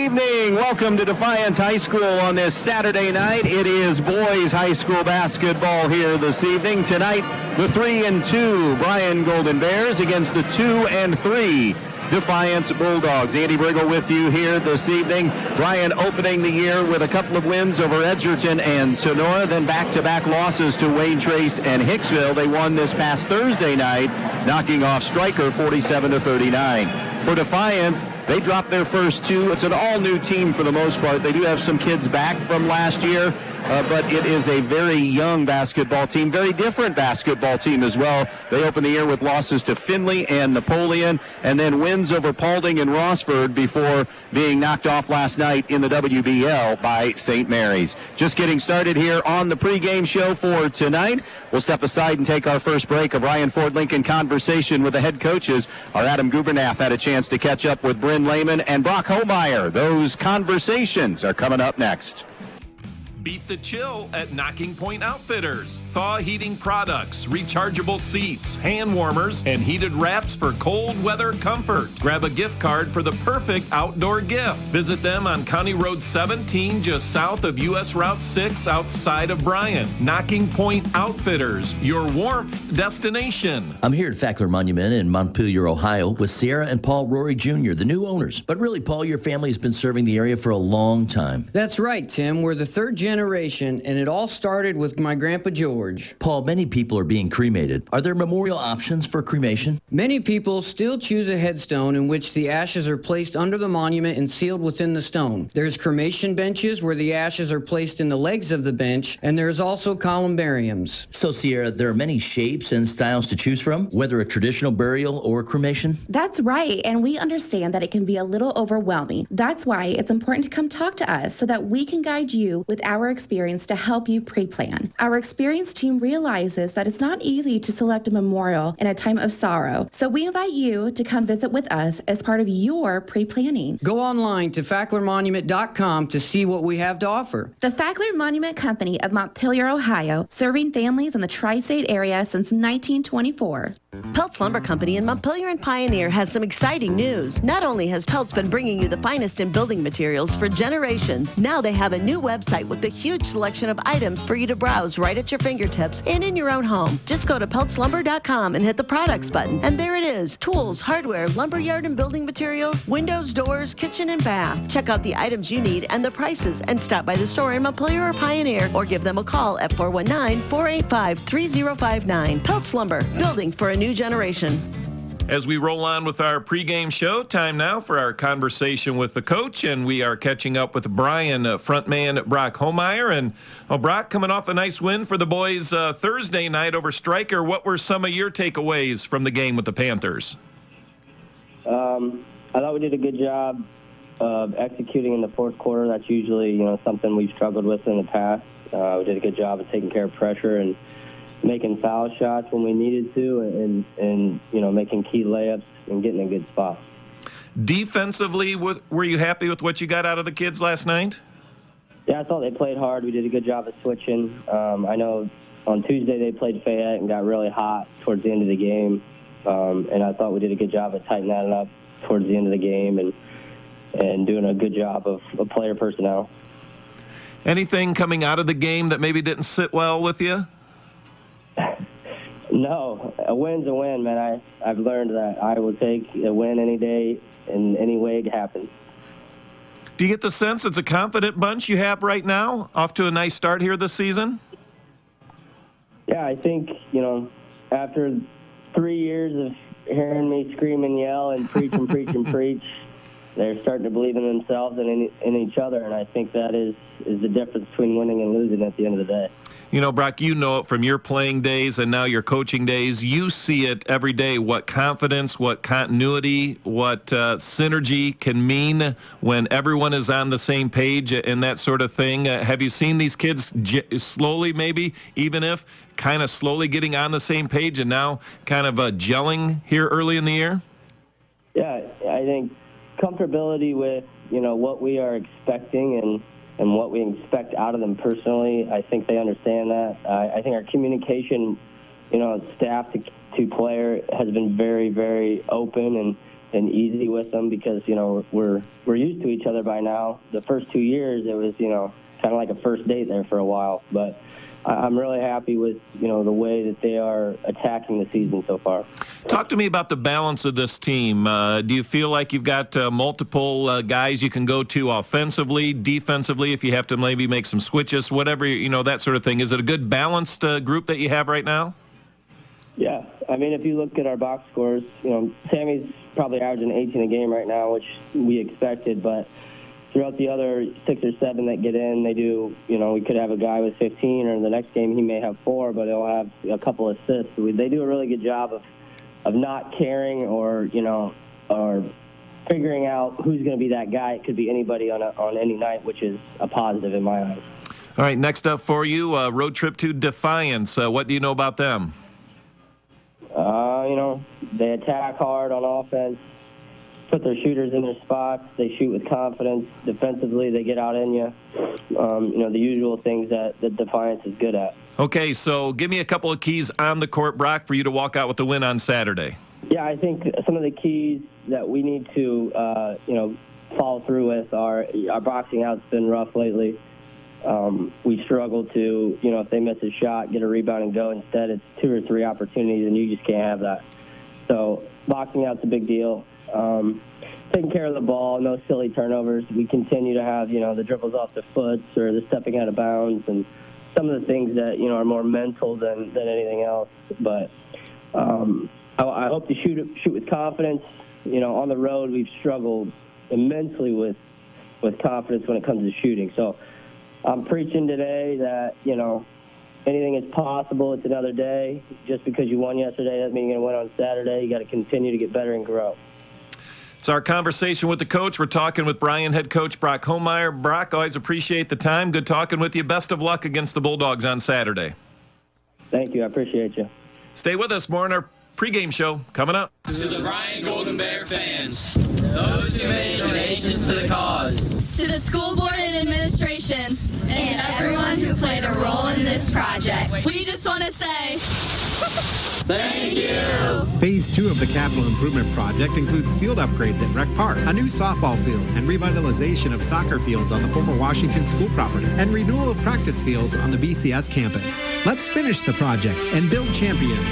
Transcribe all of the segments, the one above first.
evening. Welcome to Defiance High School on this Saturday night. It is boys high school basketball here this evening. Tonight, the 3-2 Bryan Golden Bears against the 2-3 Defiance Bulldogs. Andy Brigle with you here this evening. Bryan opening the year with a couple of wins over Edgerton and Tenora, then back-to-back losses to Wayne Trace and Hicksville. They won this past Thursday night, knocking off Stryker 47-39. For Defiance, they dropped their first two. It's an all-new team for the most part. They do have some kids back from last year, but it is a very young basketball team, very different basketball team as well. They opened the year with losses to Findlay and Napoleon, and then wins over Paulding and Rossford before being knocked off last night in the WBL by St. Mary's. Just getting started here on the pregame show for tonight. We'll step aside and take our first break. A Bryan Ford Lincoln conversation with the head coaches. Our Adam Gubernath had a chance to catch up with Bryn Lehman and Brock Homeyer. Those conversations are coming up next. Beat the chill at Knocking Point Outfitters. Thaw heating products, rechargeable seats, hand warmers, and heated wraps for cold weather comfort. Grab a gift card for the perfect outdoor gift. Visit them on County Road 17, just south of US Route 6, outside of Bryan. Knocking Point Outfitters, your warmth destination. I'm here at Fackler Monument in Montpelier, Ohio, with Sierra and Paul Rory Jr., the new owners. But really, Paul, your family has been serving the area for a long time. That's right, Tim. We're the third generation, and it all started with my Grandpa George. Paul, many people are being cremated. Are there memorial options for cremation? Many people still choose a headstone in which the ashes are placed under the monument and sealed within the stone. There's cremation benches where the ashes are placed in the legs of the bench, and there's also columbariums. So, Sierra, there are many shapes and styles to choose from, whether a traditional burial or cremation? That's right, and we understand that it can be a little overwhelming. That's why it's important to come talk to us so that we can guide you with our experience to help you pre-plan. Our experienced team realizes that it's not easy to select a memorial in a time of sorrow, so we invite you to come visit with us as part of your pre-planning. Go online to facklermonument.com to see what we have to offer. The Fackler Monument Company of Montpelier, Ohio, serving families in the tri-state area since 1924. Peltz Lumber Company in Montpelier and Pioneer has some exciting news. Not only has Peltz been bringing you the finest in building materials for generations, now they have a new website with a huge selection of items for you to browse right at your fingertips and in your own home. Just go to peltzlumber.com and hit the products button, and there it is. Tools, hardware, lumberyard and building materials, windows, doors, kitchen and bath. Check out the items you need and the prices, and stop by the store in Montpelier or Pioneer, or give them a call at 419-485-3059. Peltz Lumber, building for a new generation. As we roll on with our pregame show, time now for our conversation with the coach, and we are catching up with Bryan frontman Brock Homeyer. And Brock, coming off a nice win for the boys Thursday night over Stryker. What were some of your takeaways from the game with the Panthers? I thought we did a good job of executing in the fourth quarter. That's usually something we've struggled with in the past. We did a good job of taking care of pressure and making foul shots when we needed to, and making key layups and getting in good spots. Defensively, were you happy with what you got out of the kids last night? Yeah, I thought they played hard. We did a good job of switching. I know on Tuesday they played Fayette and got really hot towards the end of the game, and I thought we did a good job of tightening that up towards the end of the game and doing a good job of player personnel. Anything coming out of the game that maybe didn't sit well with you? No, a win's a win, man. I've learned that I will take a win any day in any way it happens. Do you get the sense it's a confident bunch you have right now, off to a nice start here this season? Yeah, I think, after 3 years of hearing me scream and yell and preach and preach and preach, they're starting to believe in themselves and in each other, and I think that is the difference between winning and losing at the end of the day. Brock, you know it from your playing days and now your coaching days. You see it every day, what confidence, what continuity, what synergy can mean when everyone is on the same page and that sort of thing. Have you seen these kids slowly, maybe, even if kind of slowly getting on the same page and now kind of gelling here early in the year? Yeah, I think comfortability with, what we are expecting and what we expect out of them personally. I think they understand that. I think our communication, staff to player has been very, very open, and easy with them because, you know, we're used to each other by now. The first 2 years, it was, you know, kind of like a first date there for a while. But I'm really happy with, you know, the way that they are attacking the season so far. Talk to me about the balance of this team. Do you feel like you've got multiple guys you can go to offensively, defensively, if you have to maybe make some switches, whatever, you know, that sort of thing? Is it a good balanced group that you have right now? Yeah. I mean, if you look at our box scores, you know, Sammy's probably averaging 18 a game right now, which we expected, but throughout the other 6 or 7 that get in, they do, you know, we could have a guy with 15, or in the next game he may have 4, but he'll have a couple assists. They do a really good job of not caring or, you know, or figuring out who's going to be that guy. It could be anybody on any night, which is a positive in my eyes. All right, next up for you, road trip to Defiance. What do you know about them? You know, they attack hard on offense, put their shooters in their spots. They shoot with confidence. Defensively, they get out in you. You know, the usual things that Defiance is good at. Okay, so give me a couple of keys on the court, Brock, for you to walk out with the win on Saturday. Yeah, I think some of the keys that we need to, you know, follow through with are our boxing out's been rough lately. We struggle to, you know, if they miss a shot, get a rebound and go. Instead, it's 2 or 3 opportunities, and you just can't have that. So boxing out's a big deal. Taking care of the ball, no silly turnovers. We continue to have, you know, the dribbles off the foot or the stepping out of bounds and some of the things that, you know, are more mental than anything else. But I hope to shoot with confidence. You know, on the road, we've struggled immensely with confidence when it comes to shooting. So I'm preaching today that, you know, anything is possible. It's another day. Just because you won yesterday doesn't mean you're going to win on Saturday. You got to continue to get better and grow. It's our conversation with the coach. We're talking with Bryan head coach Brock Homeyer. Brock, always appreciate the time. Good talking with you. Best of luck against the Bulldogs on Saturday. Thank you. I appreciate you. Stay with us. More in our pregame show coming up. To the Bryan Golden Bear fans, those who made donations to the cause, to the school board and administration, and everyone who played a role in this project, we just want to say thank you. Phase 2 of the capital improvement project includes field upgrades at Rec Park, a new softball field, and revitalization of soccer fields on the former Washington School property, and renewal of practice fields on the BCS campus. Let's finish the project and build champions.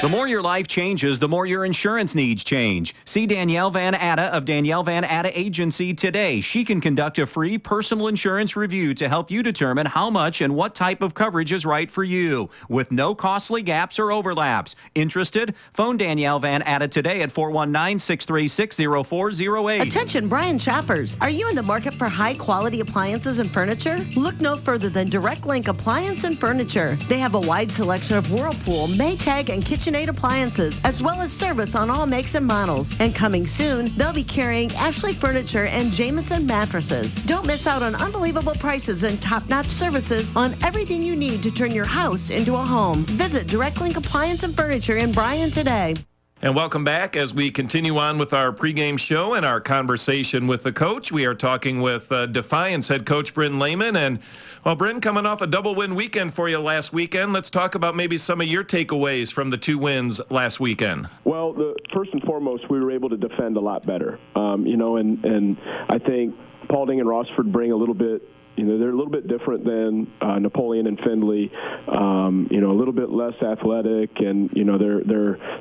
The more your life changes, the more your insurance needs change. See Danielle Van Atta of Danielle Van Atta Agency today. She can conduct a free personal insurance review to help you determine how much and what type of coverage is right for you, with no costly gaps or overlaps. Interested? Phone Danielle Van Atta today at 419-636-0408. Attention Bryan shoppers. Are you in the market for high-quality appliances and furniture? Look no further than Direct Link Appliance and Furniture. They have a wide selection of Whirlpool, Maytag, and KitchenAid appliances, as well as service on all makes and models. And coming soon, they'll be carrying Ashley Furniture and Jameson mattresses. Don't miss out on unbelievable prices and top-notch services on everything you need to turn your house into a home. Visit Direct Link Appliance and Furniture in Bryan today. And welcome back as we continue on with our pregame show and our conversation with the coach. We are talking with Defiance head coach Bryn Lehman. And, well, Bryn, coming off a double-win weekend for you last weekend, let's talk about maybe some of your takeaways from the 2 wins last weekend. Well, first and foremost, we were able to defend a lot better. You know, and I think Paulding and Rossford bring a little bit. You know, they're a little bit different than Napoleon and Findlay. You know, a little bit less athletic, and you know,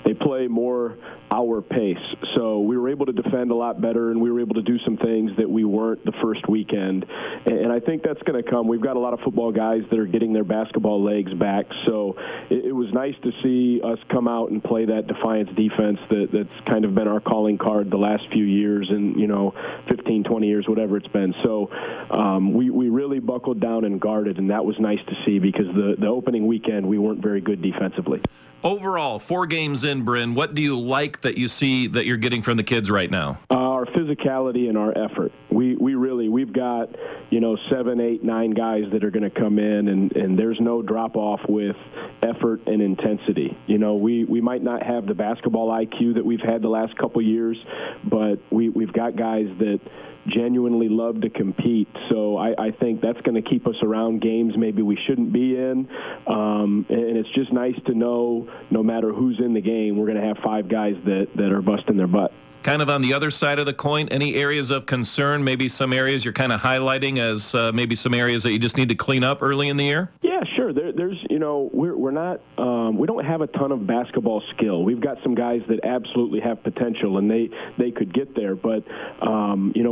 they play more our pace. So we were able to defend a lot better, and we were able to do some things that we weren't the first weekend. And I think that's going to come. We've got a lot of football guys that are getting their basketball legs back. So it was nice to see us come out and play that Defiance defense that's kind of been our calling card the last few years, and you know, 15, 20 years, whatever it's been. So we really buckled down and guarded, and that was nice to see because the opening weekend we weren't very good defensively. Overall, 4 games in, Bryn, what do you like that you see that you're getting from the kids right now? Our physicality and our effort. We've we've got, 7, 8, 9 guys that are going to come in, and there's no drop-off with effort and intensity. We might not have the basketball IQ that we've had the last couple years, but we've got guys that genuinely love to compete. So I think that's going to keep us around games maybe we shouldn't be in. And it's just nice to know no matter who's in the game, we're going to have 5 guys that are busting their butt. Kind of on the other side of the coin, any areas of concern, maybe some areas you're kind of highlighting as maybe some areas that you just need to clean up early in the year? Yeah, sure. There's, we're not, we don't have a ton of basketball skill. We've got some guys that absolutely have potential, and they could get there. But,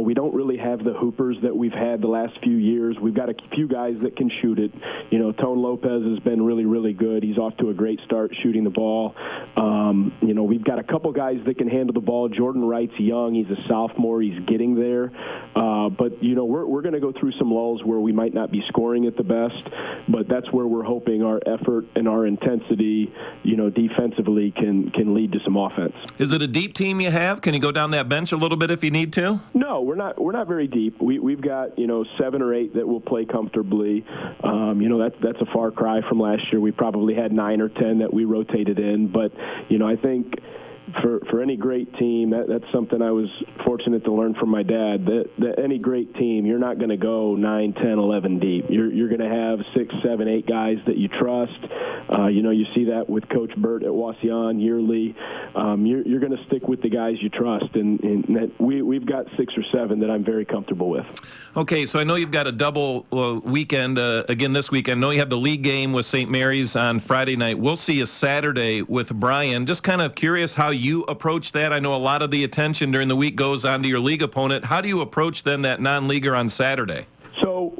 we don't really have the hoopers that we've had the last few years. We've got a few guys that can shoot it. Tone Lopez has been really, really good. He's off to a great start shooting the ball. We've got a couple guys that can handle the ball. Jordan Wright's young. He's a sophomore. He's getting there. But we're going to go through some lulls where we might not be scoring at the best, but that's where we're hoping our effort and our intensity, defensively can lead to some offense. Is it a deep team you have? Can you go down that bench a little bit if you need to? No, we're not very deep. We've got 7 or 8 that will play comfortably. That's a far cry from last year. We probably had 9 or 10 that we rotated in, but I think for any great team, that's something I was fortunate to learn from my dad, that any great team, you're not going to go 9, 10, 11 deep. You're going to have 6, 7, 8 guys that you trust. You see that with Coach Burt at Wauseon yearly. You're going to stick with the guys you trust, and that we've got 6 or 7 that I'm very comfortable with. Okay, so I know you've got a double weekend again this weekend. I know you have the league game with St. Mary's on Friday night. We'll see you Saturday with Bryan. Just kind of curious how you approach that. I know a lot of the attention during the week goes on to your league opponent. How do you approach then that non-leaguer on Saturday? So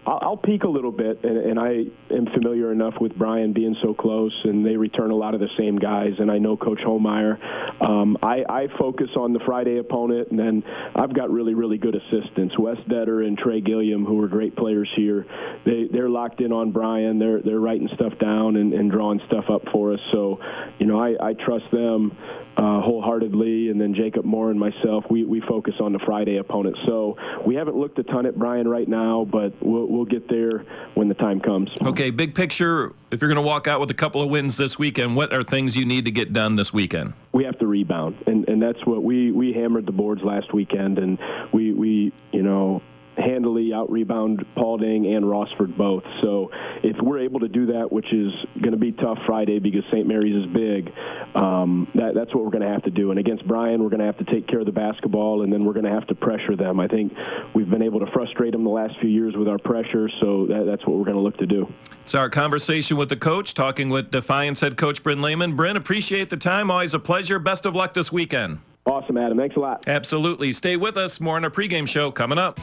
I'll peek a little bit, and I am familiar enough with Bryan being so close, and they return a lot of the same guys, and I know Coach Holmeyer. I focus on the Friday opponent, and then I've got really, really good assistants. Wes Detter and Trey Gilliam, who are great players here, they're locked in on Bryan. They're writing stuff down and drawing stuff up for us. So, I trust them wholeheartedly, and then Jacob Moore and myself, we focus on the Friday opponent. So we haven't looked a ton at Bryan right now, but we'll get there when the time comes. Okay, big picture, if you're going to walk out with a couple of wins this weekend, what are things you need to get done this weekend? We have to rebound, and that's what we hammered the boards last weekend, and we handily out-rebound Paulding and Rossford both. So if we're able to do that, which is going to be tough Friday because St. Mary's is big, that's what we're going to have to do. And against Bryan, we're going to have to take care of the basketball, and then we're going to have to pressure them. I think we've been able to frustrate them the last few years with our pressure, so that's what we're going to look to do. It's our conversation with the coach, talking with Defiance head coach Bryn Lehman. Bryn, appreciate the time. Always a pleasure. Best of luck this weekend. Awesome, Adam. Thanks a lot. Absolutely. Stay with us. More on our pregame show coming up.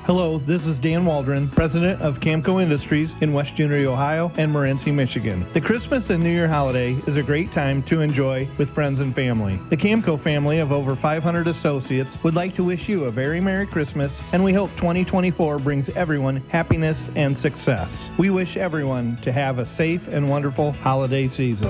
Hello, this is Dan Waldron, president of Camco Industries in West Junior, Ohio and Morenci, Michigan. The Christmas and New Year holiday is a great time to enjoy with friends and family. The Camco family of over 500 associates would like to wish you a very Merry Christmas, and we hope 2024 brings everyone happiness and success. We wish everyone to have a safe and wonderful holiday season.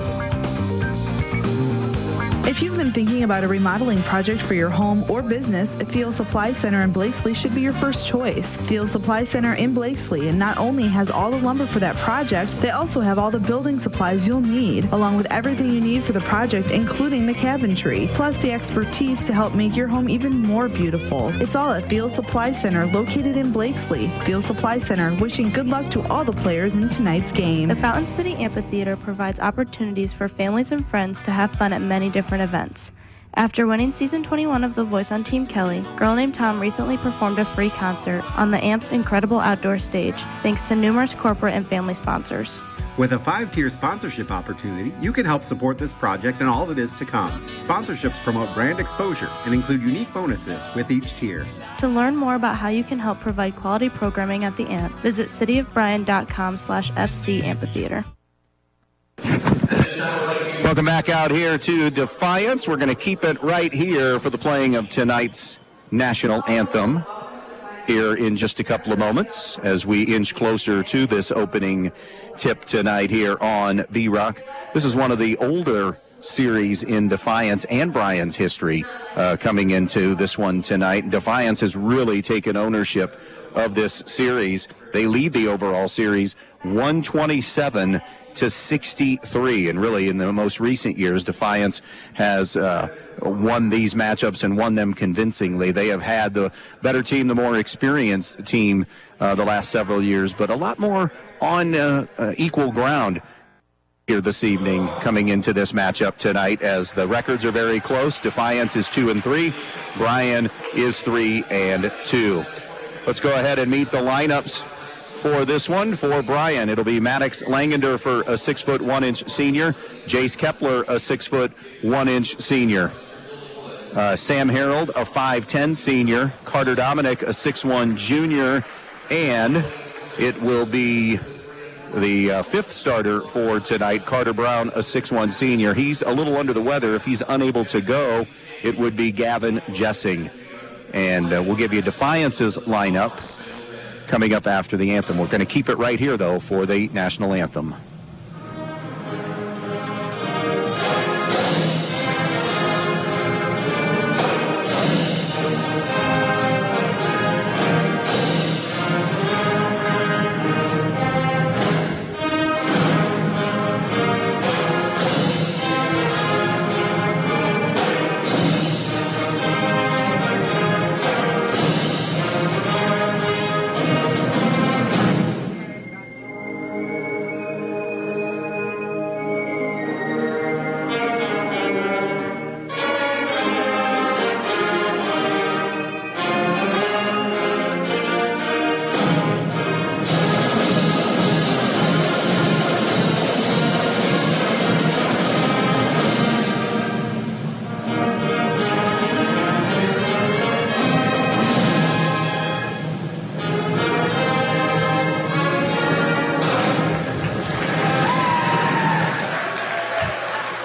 If you've been thinking about a remodeling project for your home or business, Field Supply Center in Blakesley should be your first choice. Field Supply Center in Blakesley and not only has all the lumber for that project, they also have all the building supplies you'll need, along with everything you need for the project, including the cabinetry, plus the expertise to help make your home even more beautiful. It's all at Field Supply Center, located in Blakesley. Field Supply Center, wishing good luck to all the players in tonight's game. The Fountain City Amphitheater provides opportunities for families and friends to have fun at many different events. After winning Season 21 of The Voice on Team Kelly, Girl Named Tom recently performed a free concert on the AMP's incredible outdoor stage, thanks to numerous corporate and family sponsors. With a 5-tier sponsorship opportunity, you can help support this project and all that is to come. Sponsorships promote brand exposure and include unique bonuses with each tier. To learn more about how you can help provide quality programming at the AMP, visit cityofbryan.com/FC Amphitheater. Welcome back out here to Defiance. We're going to keep it right here for the playing of tonight's national anthem here in just a couple of moments as we inch closer to this opening tip tonight here on V-Rock. This is one of the older series in Defiance and Bryan's history coming into this one tonight. Defiance has really taken ownership of this series. They lead the overall series 127-63, and really in the most recent years, Defiance has won these matchups and won them convincingly. They have had the better team, the more experienced team the last several years, but a lot more on equal ground here this evening coming into this matchup tonight, as the records are very close. Defiance is 2-3, Bryan is 3-2. Let's go ahead and meet the lineups for this one. For Bryan, it'll be Maddox Langander for a 6'1" senior, Jace Kepler a 6'1" senior, Sam Harold a 5'10" senior, Carter Dominic a 6'1" junior, and it will be the fifth starter for tonight, Carter Brown, a 6'1" senior. He's a little under the weather. If he's unable to go, it would be Gavin Jessing. And we'll give you Defiance's lineup coming up after the anthem. We're going to keep it right here, though, for the national anthem.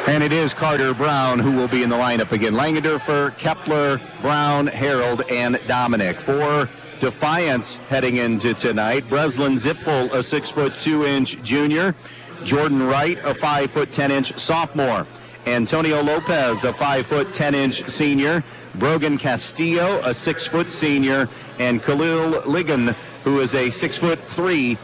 And it is Carter Brown who will be in the lineup again. Langander for Kepler, Brown, Harold, and Dominic. For Defiance heading into tonight, Breslin Zipfel, a 6'2" junior, Jordan Wright, a 5'10" sophomore, Antonio Lopez, a 5'10" senior, Brogan Castillo, a 6' senior, and Khalil Ligon, who is a 6'3"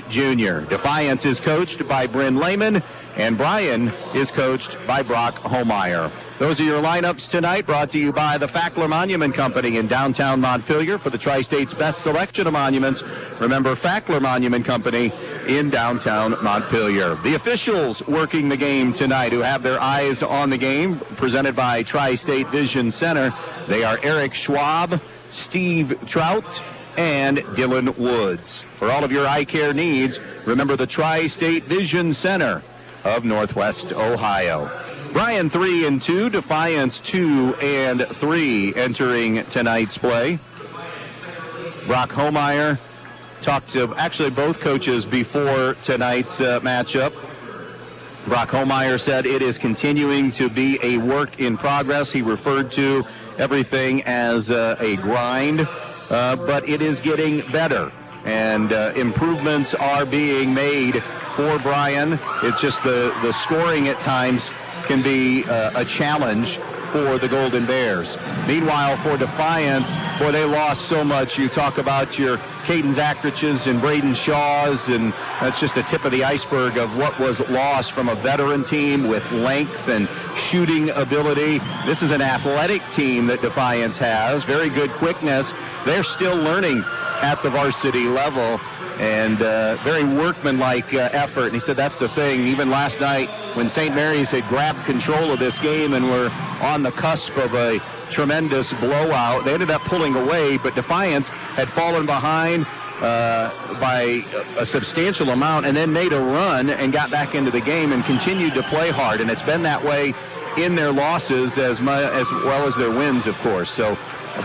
junior. Defiance is coached by Bryn Lehman, and Bryan is coached by Brock Holmeyer. Those are your lineups tonight, brought to you by the Fackler Monument Company in downtown Montpelier. For the Tri-State's best selection of monuments, remember Fackler Monument Company in downtown Montpelier. The officials working the game tonight, who have their eyes on the game, presented by Tri-State Vision Center. They are Eric Schwab, Steve Trout, and Dylan Woods. For all of your eye care needs, remember the Tri-State Vision Center of Northwest Ohio. Bryan 3-2, Defiance 2-3 entering tonight's play. Brock Holmeyer talked to actually both coaches before tonight's matchup. Brock Holmeyer said it is continuing to be a work in progress. He referred to everything as a grind, but it is getting better. And improvements are being made for Bryan. It's just the scoring at times can be a challenge for the Golden Bears. Meanwhile, for Defiance, boy, they lost so much. You talk about your Caden Zackriches and Braden Shaws, and that's just the tip of the iceberg of what was lost from a veteran team with length and shooting ability. This is an athletic team that Defiance has, very good quickness. They're still learning at the varsity level, and very workmanlike effort. And he said that's the thing. Even last night when St. Mary's had grabbed control of this game and were on the cusp of a tremendous blowout, they ended up pulling away, but Defiance had fallen behind by a substantial amount and then made a run and got back into the game and continued to play hard. And it's been that way in their losses as well as their wins, of course. So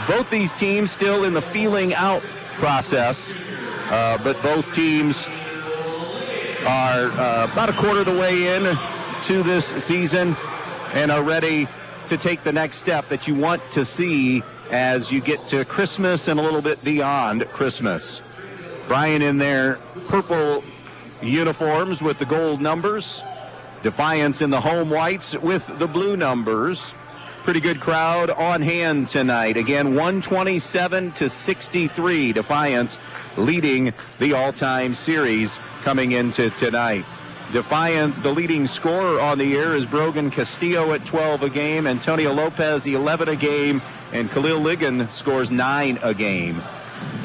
both these teams still in the feeling out process, but both teams are about a quarter of the way in to this season and are ready to take the next step that you want to see as you get to Christmas and a little bit beyond Christmas. Bryan in their purple uniforms with the gold numbers, Defiance in the home whites with the blue numbers. Pretty good crowd on hand tonight. Again, 127-63. Defiance leading the all-time series coming into tonight. Defiance, the leading scorer on the year, is Brogan Castillo at 12 a game. Antonio Lopez, 11 a game. And Khalil Ligon scores 9 a game.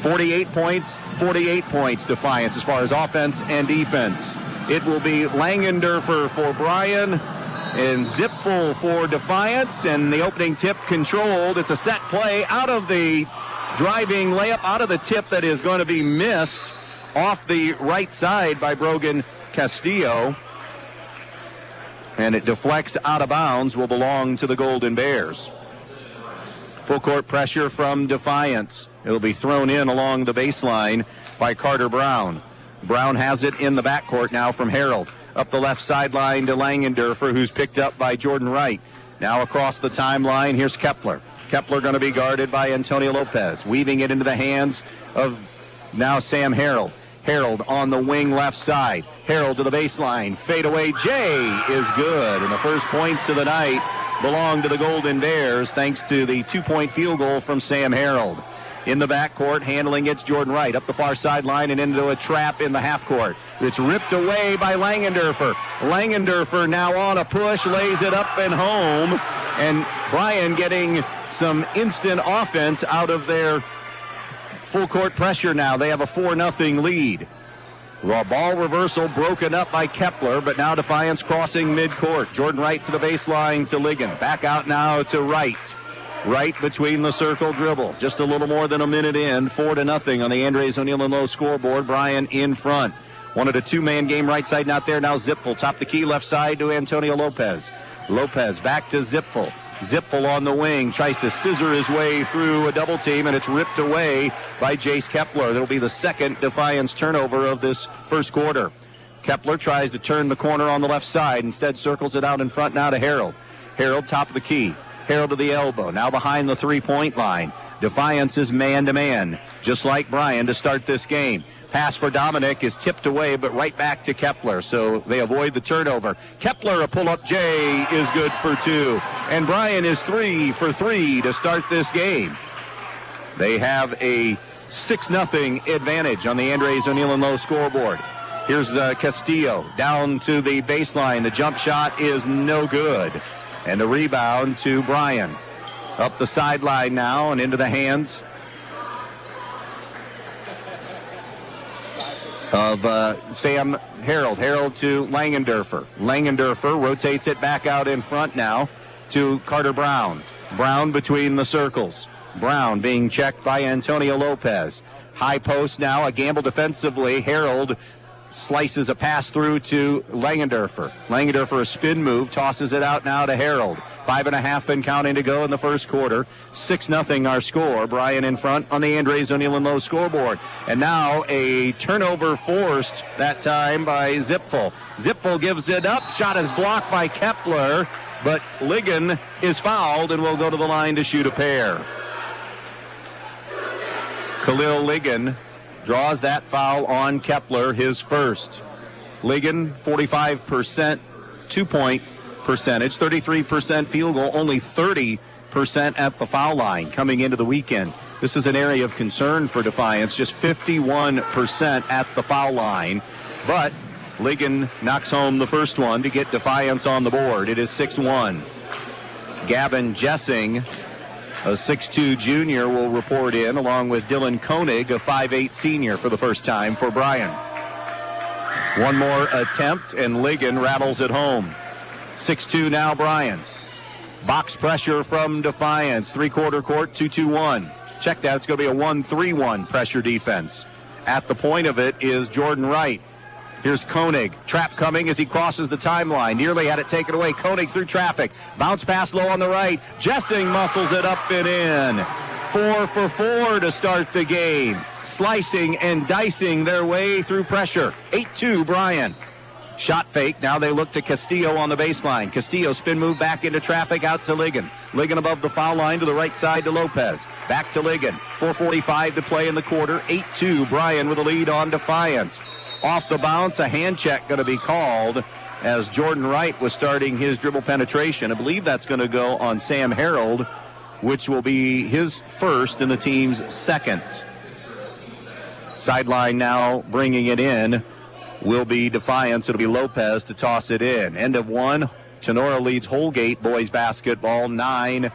48 points, Defiance as far as offense and defense. It will be Langendorfer for Bryan and Zipfel for Defiance, and the opening tip controlled. It's a set play out of the driving layup, out of the tip that is going to be missed off the right side by Brogan Castillo, and it deflects out of bounds, will belong to the Golden Bears. Full court pressure from Defiance. It'll be thrown in along the baseline by Carter Brown. Brown has it in the backcourt now from Harold. Up the left sideline to Langendorfer, who's picked up by Jordan Wright. Now across the timeline, here's Kepler. Kepler going to be guarded by Antonio Lopez. Weaving it into the hands of now Sam Harold. Harold on the wing left side. Harold to the baseline. Fadeaway J is good. And the first points of the night belong to the Golden Bears thanks to the 2-point field goal from Sam Harold. In the backcourt, handling it's Jordan Wright up the far sideline and into a trap in the half court. It's ripped away by Langendorfer. Langendorfer now on a push, lays it up and home. And Bryan getting some instant offense out of their full court pressure now. They have a 4-0 lead. Well, ball reversal broken up by Kepler, but now Defiance crossing midcourt. Jordan Wright to the baseline to Ligon. Back out now to Wright. Right between the circle dribble. Just a little more than a minute in. 4-0 on the Andres O'Neill and Lowe scoreboard. Bryan in front. Wanted a 2-man game right side, not there. Now Zipfel. Top the key left side to Antonio Lopez. Lopez back to Zipfel. Zipfel on the wing. Tries to scissor his way through a double team, and it's ripped away by Jace Kepler. That'll be the second Defiance turnover of this first quarter. Kepler tries to turn the corner on the left side. Instead circles it out in front now to Harold. Harold top of the key. Harold to the elbow, now behind the three-point line. Defiance is man-to-man, just like Bryan to start this game. Pass for Dominic is tipped away, but right back to Kepler, so they avoid the turnover. Kepler, a pull-up J, is good for 2. And Bryan is 3 for 3 to start this game. They have a 6-0 advantage on the Andres O'Neill and Lowe scoreboard. Here's Castillo down to the baseline. The jump shot is no good. And a rebound to Bryan. Up the sideline now and into the hands of Sam Harold. Harold to Langendorfer. Langendorfer rotates it back out in front now to Carter Brown. Brown between the circles. Brown being checked by Antonio Lopez. High post now, a gamble defensively. Harold slices a pass through to Langendorfer. Langendorfer, a spin move, tosses it out now to Harold. 5.5 and counting to go in the first quarter. 6-0 our score. Bryan in front on the Andres O'Neill and Lowe scoreboard. And now a turnover forced that time by Zipfel. Zipfel gives it up. Shot is blocked by Kepler, but Ligon is fouled and will go to the line to shoot a pair. Khalil Ligon draws that foul on Kepler, his first. Ligon, 45% 2-point percentage, 33% field goal, only 30% at the foul line coming into the weekend. This is an area of concern for Defiance, just 51% at the foul line. But Ligon knocks home the first one to get Defiance on the board. It is 6-1. Gavin Jessing, a 6'2 junior, will report in, along with Dylan Koenig, a 5'8 senior, for the first time for Bryan. One more attempt, and Ligon rattles it home. 6-2 now, Bryan. Box pressure from Defiance. Three-quarter court, 2-2-1. Check that. It's going to be a 1-3-1 pressure defense. At the point of it is Jordan Wright. Here's Koenig. Trap coming as he crosses the timeline. Nearly had it taken away. Koenig through traffic. Bounce pass low on the right. Jessing muscles it up and in. 4 for 4 to start the game. Slicing and dicing their way through pressure. 8-2 Bryan. Shot fake. Now they look to Castillo on the baseline. Castillo spin move back into traffic out to Ligon. Ligon above the foul line to the right side to Lopez. Back to Ligon. 4:45 to play in the quarter. 8-2 Bryan with a lead on Defiance. Off the bounce, a hand check going to be called as Jordan Wright was starting his dribble penetration. I believe that's going to go on Sam Harold, which will be his first and the team's second. Sideline now bringing it in will be Defiance. It'll be Lopez to toss it in. End of one. Sonora leads Holgate boys basketball 9-8.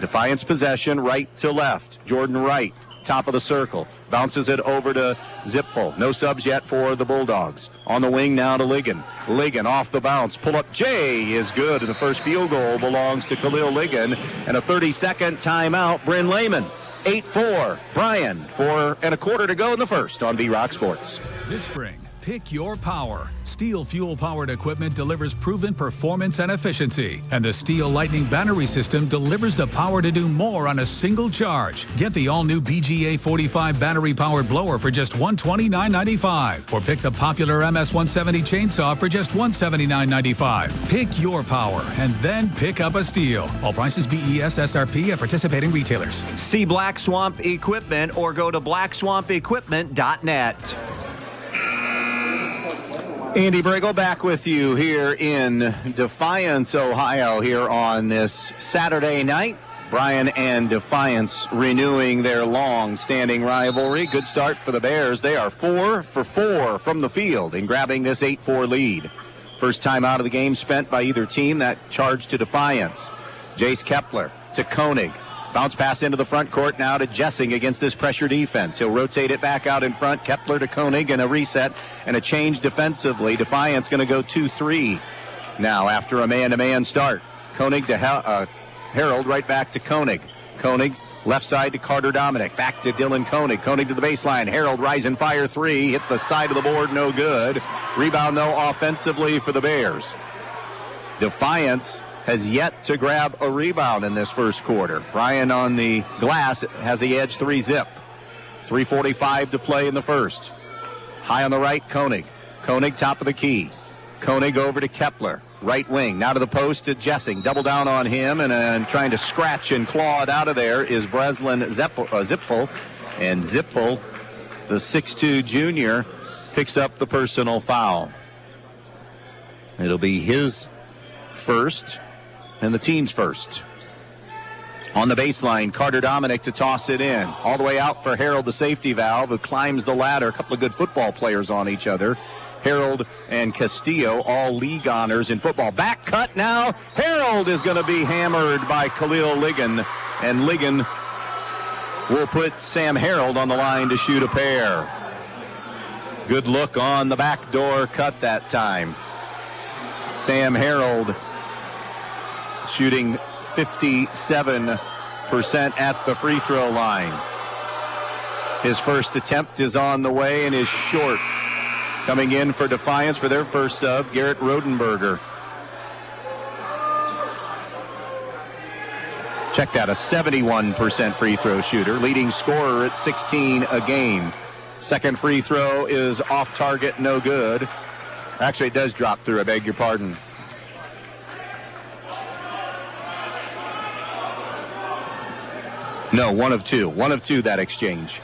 Defiance possession right to left. Jordan Wright, top of the circle. Bounces it over to Zipfel. No subs yet for the Bulldogs. On the wing now to Ligon. Ligon off the bounce. Pull up J is good. And the first field goal belongs to Khalil Ligon. And a 30-second timeout. Bryn Lehman. 8-4. Bryan, 4 1/4 to go in the first on B-Rock Sports. This spring, pick your power. Steel fuel-powered equipment delivers proven performance and efficiency. And the Steel Lightning battery system delivers the power to do more on a single charge. Get the all-new BGA 45 battery-powered blower for just $129.95. Or pick the popular MS-170 chainsaw for just $179.95. Pick your power and then pick up a Steel. All prices BES SRP at participating retailers. See Black Swamp Equipment or go to blackswampequipment.net. Andy Brigle back with you here in Defiance, Ohio, here on this Saturday night. Bryan and Defiance renewing their long-standing rivalry. Good start for the Bears. They are 4 for 4 from the field in grabbing this 8-4 lead. First time out of the game spent by either team. That charge to Defiance. Jace Kepler to Koenig. Bounce pass into the front court now to Jessing against this pressure defense. He'll rotate it back out in front. Kepler to Koenig and a reset and a change defensively. Defiance going to go 2-3 now after a man-to-man start. Koenig to Harold, right back to Koenig. Koenig left side to Carter Dominic. Back to Dylan Koenig. Koenig to the baseline. Harold rise and fire three. Hit the side of the board, no good. Rebound though offensively for the Bears. Defiance has yet to grab a rebound in this first quarter. Bryan on the glass has the edge 3-zip. 3:45 to play in the first. High on the right, Koenig. Koenig top of the key. Koenig over to Kepler. Right wing. Now to the post to Jessing. Double down on him and trying to scratch and claw it out of there is Breslin Zipfel. And Zipfel, the 6'2 junior, picks up the personal foul. It'll be his first and the team's first. On the baseline, Carter Dominic to toss it in. All the way out for Harold, the safety valve, who climbs the ladder. A couple of good football players on each other. Harold and Castillo, all league honors in football. Back cut now. Harold is going to be hammered by Khalil Ligon. And Ligon will put Sam Harold on the line to shoot a pair. Good look on the backdoor cut that time. Sam Harold shooting 57% at the free throw line. His first attempt is on the way and is short. Coming in for Defiance for their first sub, Garrett Rodenberger. Check that, a 71% free throw shooter, leading scorer at 16 a game. Second free throw is off target, no good. Actually, it does drop through, I beg your pardon. No, one of two that exchange.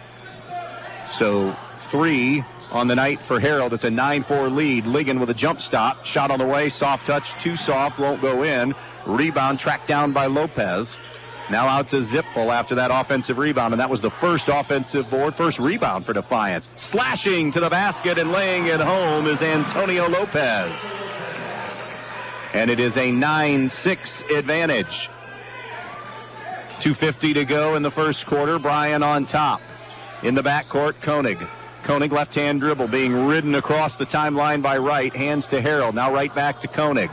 So 3 on the night for Harold. It's a 9-4 lead. Ligon with a jump stop. Shot on the way, soft touch, too soft, won't go in. Rebound tracked down by Lopez. Now out to Zipfel after that offensive rebound, and that was the first offensive board, first rebound for Defiance. Slashing to the basket and laying it home is Antonio Lopez. And it is a 9-6 advantage. 2:50 to go in the first quarter. Bryan on top. In the backcourt, Koenig. Koenig left-hand dribble being ridden across the timeline by Wright. Hands to Harold. Now right back to Koenig.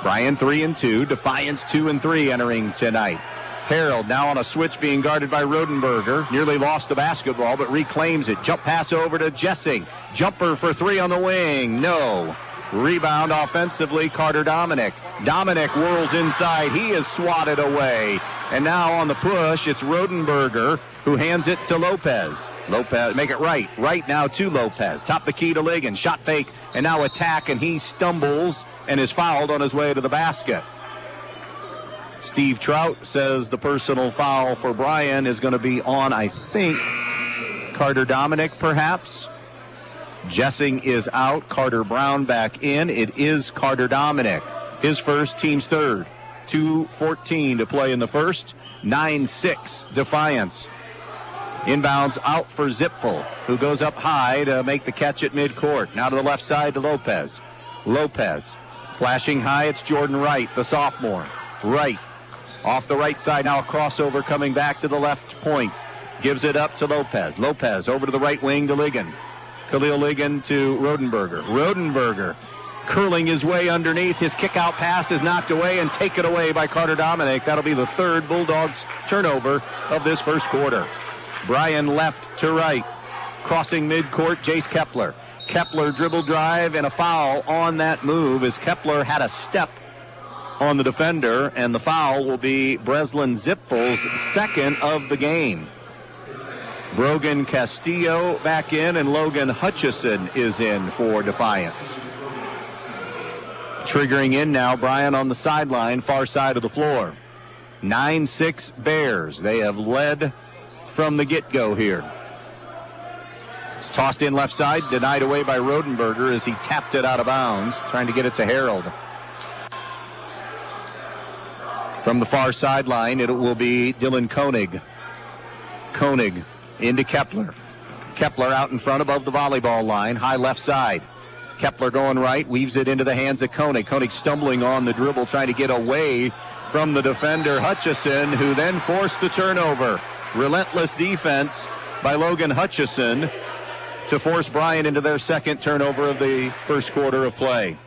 Bryan 3-2. Defiance 2-3 entering tonight. Harold now on a switch being guarded by Rodenberger. Nearly lost the basketball, but reclaims it. Jump pass over to Jessing. Jumper for 3 on the wing. No. Rebound offensively, Carter Dominic. Dominic whirls inside. He is swatted away. And now on the push, it's Rodenberger who hands it to Lopez. Lopez, make it right. Right now to Lopez. Top the key to Ligon. Shot fake and now attack, and he stumbles and is fouled on his way to the basket. Steve Trout says the personal foul for Bryan is going to be on, I think, Carter Dominic, perhaps. Jessing is out. Carter Brown back in. It is Carter Dominic. His first, team's third. 2:14 to play in the first. 9-6 Defiance. Inbounds out for Zipfel, who goes up high to make the catch at midcourt. Now to the left side to Lopez. Lopez flashing high. It's Jordan Wright, the sophomore. Wright off the right side. Now a crossover coming back to the left point. Gives it up to Lopez. Lopez over to the right wing to Ligon. Khalil Ligon to Rodenberger. Rodenberger curling his way underneath. His kick-out pass is knocked away and taken away by Carter Dominic. That'll be the third Bulldogs turnover of this first quarter. Bryan left to right. Crossing midcourt, Jace Kepler. Kepler dribble drive and a foul on that move as Kepler had a step on the defender, and the foul will be Breslin Zipfel's second of the game. Brogan Castillo back in, and Logan Hutchison is in for Defiance. Triggering in now, Bryan on the sideline, far side of the floor. 9-6 Bears. They have led from the get-go here. It's tossed in left side, denied away by Rodenberger as he tapped it out of bounds, trying to get it to Harold. From the far sideline, it will be Dylan Koenig. Koenig into Kepler. Kepler out in front above the volleyball line, high left side. Kepler going right, weaves it into the hands of Koenig. Koenig stumbling on the dribble, trying to get away from the defender, Hutchison, who then forced the turnover. Relentless defense by Logan Hutchison to force Bryan into their second turnover of the first quarter of play.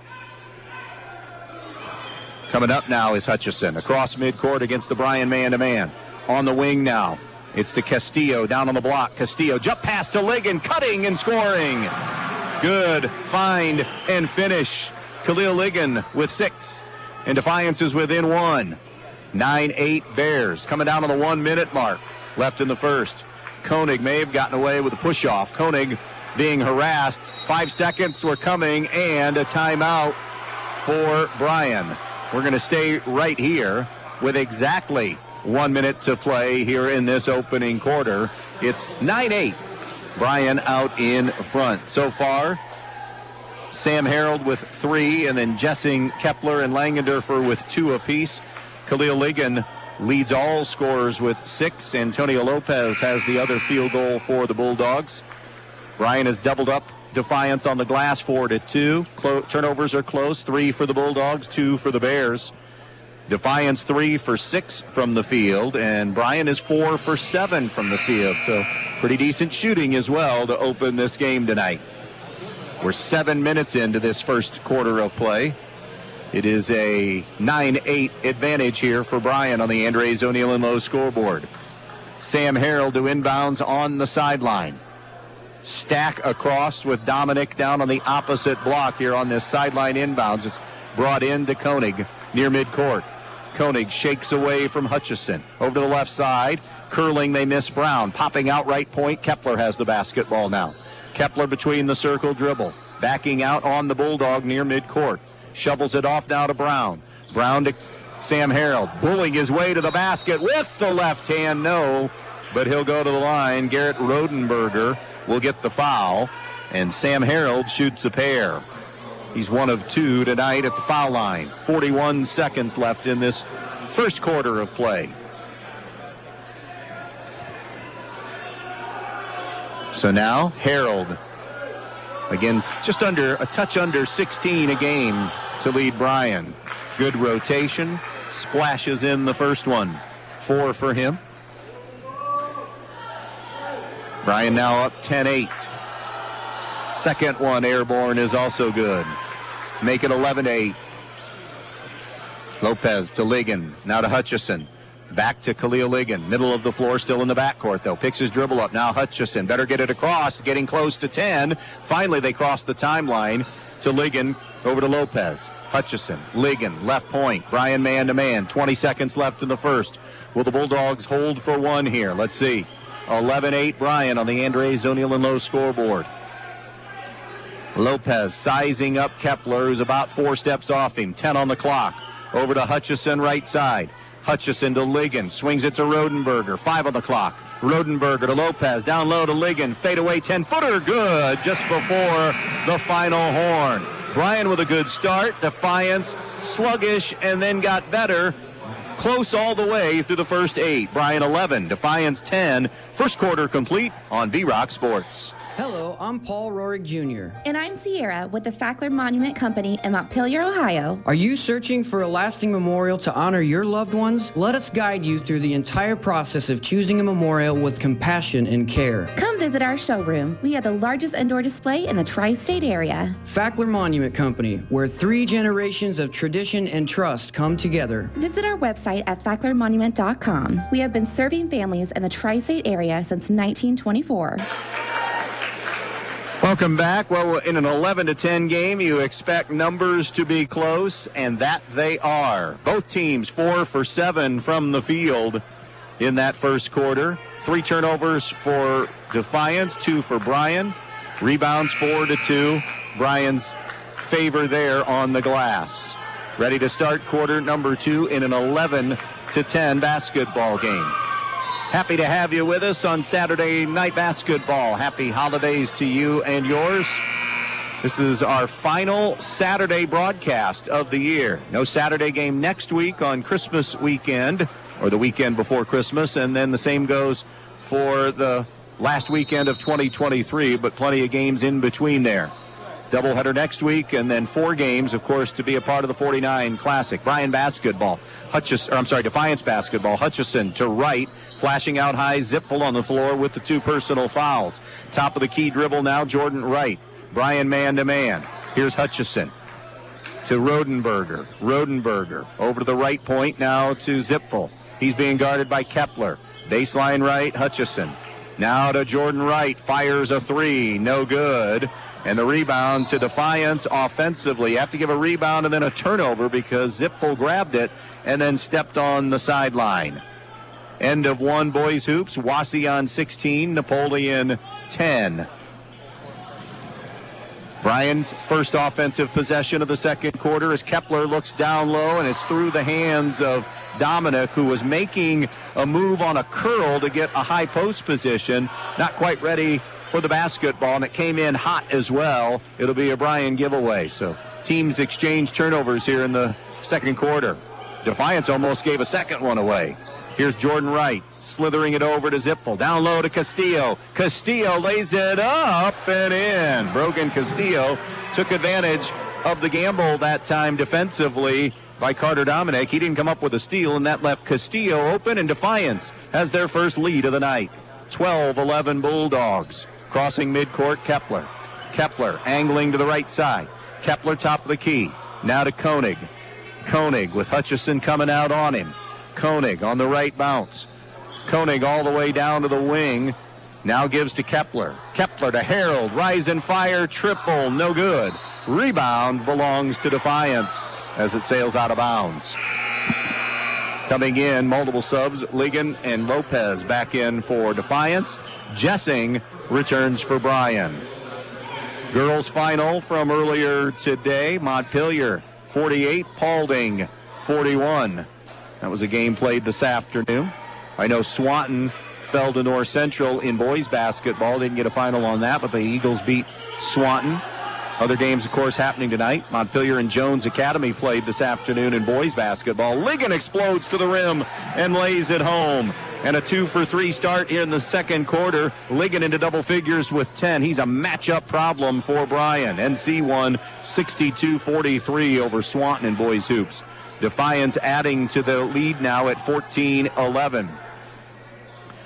Coming up now is Hutchison across midcourt against the Bryan man-to-man. On the wing now, it's to Castillo down on the block. Castillo jump pass to Ligon, cutting and scoring. Good find and finish. Khalil Ligon with 6, and Defiance is within 1. 9-8 Bears coming down on the 1-minute mark. Left in the first. Koenig may have gotten away with a push-off. Koenig being harassed. 5 seconds were coming, and a timeout for Bryan. We're going to stay right here with exactly 1 minute to play here in this opening quarter. It's 9-8. Bryan out in front. So far, Sam Harold with 3, and then Jessing, Kepler, and Langendorfer with 2 apiece. Khalil Ligon leads all scorers with 6. Antonio Lopez has the other field goal for the Bulldogs. Bryan has doubled up Defiance on the glass, 4-2. Turnovers are close, 3 for the Bulldogs, 2 for the Bears. Defiance 3 for 6 from the field, and Bryan is 4 for 7 from the field. So pretty decent shooting as well to open this game tonight. We're 7 minutes into this first quarter of play. It is a 9-8 advantage here for Bryan on the Andres O'Neill and Lowe scoreboard. Sam Harold to inbounds on the sideline. Stack across with Dominic down on the opposite block here on this sideline inbounds. It's brought in to Koenig near midcourt. Koenig shakes away from Hutchison. Over to the left side. Curling, they miss Brown. Popping out right point. Kepler has the basketball now. Kepler between the circle dribble. Backing out on the Bulldog near midcourt. Shovels it off now to Brown. Brown to Sam Harold. Bulling his way to the basket with the left hand. No, but he'll go to the line. Garrett Rodenberger will get the foul, and Sam Harold shoots a pair. He's 1 of 2 tonight at the foul line. 41 seconds left in this first quarter of play. So now Harold, again, just a touch under 16 a game to lead Bryan. Good rotation, splashes in the first one. 4 for him. Bryan now up 10-8. Second one airborne is also good. Make it 11-8. Lopez to Ligon. Now to Hutchison. Back to Khalil Ligon. Middle of the floor, still in the backcourt, though. Picks his dribble up. Now Hutchison. Better get it across. Getting close to 10. Finally, they cross the timeline to Ligon. Over to Lopez. Hutchison. Ligon. Left point. Bryan man-to-man. 20 seconds left in the first. Will the Bulldogs hold for one here? Let's see. 11-8 Bryan on the Andres O'Neill and Lowe scoreboard. Lopez sizing up Kepler, who's about 4 steps off him. 10 on the clock. Over to Hutchison right side. Hutchison to Ligon, swings it to Rodenberger, 5 on the clock. Rodenberger to Lopez, down low to Ligon, fade away, 10-footer, good, just before the final horn. Bryan with a good start, Defiance sluggish and then got better, close all the way through the first 8. Bryan 11, Defiance 10, first quarter complete on B-Rock Sports. Hello, I'm Paul Rorig Jr. And I'm Sierra with the Fackler Monument Company in Montpelier, Ohio. Are you searching for a lasting memorial to honor your loved ones? Let us guide you through the entire process of choosing a memorial with compassion and care. Come visit our showroom. We have the largest indoor display in the tri-state area. Fackler Monument Company, where 3 generations of tradition and trust come together. Visit our website at facklermonument.com. We have been serving families in the tri-state area since 1924. Welcome back. Well, in an 11-10 game, you expect numbers to be close, and that they are. Both teams 4 for 7 from the field in that first quarter. 3 turnovers for Defiance, 2 for Bryan. Rebounds 4-2. Bryan's favor there on the glass. Ready to start quarter number 2 in an 11-10 basketball game. Happy to have you with us on Saturday Night Basketball. Happy holidays to you and yours. This is our final Saturday broadcast of the year. No Saturday game next week on Christmas weekend, or the weekend before Christmas, and then the same goes for the last weekend of 2023, but plenty of games in between there. Doubleheader next week, and then 4 games, of course, to be a part of the 49 Classic. Bryan basketball, Defiance basketball. Hutchison to right, flashing out high, Zipfel on the floor with the 2 personal fouls. Top of the key dribble now, Jordan Wright. Bryan man-to-man. Here's Hutchison to Rodenberger. Rodenberger over to the right point now to Zipfel. He's being guarded by Kepler. Baseline right, Hutchison. Now to Jordan Wright, fires a 3, no good. And the rebound to Defiance offensively. You have to give a rebound and then a turnover because Zipfel grabbed it and then stepped on the sideline. End of 1 boys hoops. Wasion 16, Napoleon 10. Bryan's first offensive possession of the second quarter as Kepler looks down low, and it's through the hands of Dominic, who was making a move on a curl to get a high post position. Not quite ready for the basketball, and it came in hot as well. It'll be a Bryan giveaway. So teams exchange turnovers here in the second quarter. Defiance almost gave a second one away. Here's Jordan Wright, slithering it over to Zipfel. Down low to Castillo. Castillo lays it up and in. Brogan Castillo took advantage of the gamble that time defensively by Carter Dominic. He didn't come up with a steal, and that left Castillo open, and Defiance has their first lead of the night. 12-11 Bulldogs. Crossing midcourt, Kepler. Kepler angling to the right side. Kepler top of the key. Now to Koenig. Koenig with Hutchison coming out on him. Koenig on the right bounce. Koenig all the way down to the wing. Now gives to Kepler. Kepler to Harold. Rise and fire. Triple. No good. Rebound belongs to Defiance as it sails out of bounds. Coming in, multiple subs. Ligon and Lopez back in for Defiance. Jessing returns for Bryan. Girls final from earlier today. Montpelier 48, Paulding 41. That was a game played this afternoon. I know Swanton fell to North Central in boys basketball. Didn't get a final on that, but the Eagles beat Swanton. Other games, of course, happening tonight. Montpelier and Jones Academy played this afternoon in boys basketball. Ligon explodes to the rim and lays it home. And a 2-for-3 start in the second quarter. Ligon into double figures with 10. He's a matchup problem for Bryan. NC won 62-43 over Swanton in boys hoops. Defiance adding to the lead now at 14-11.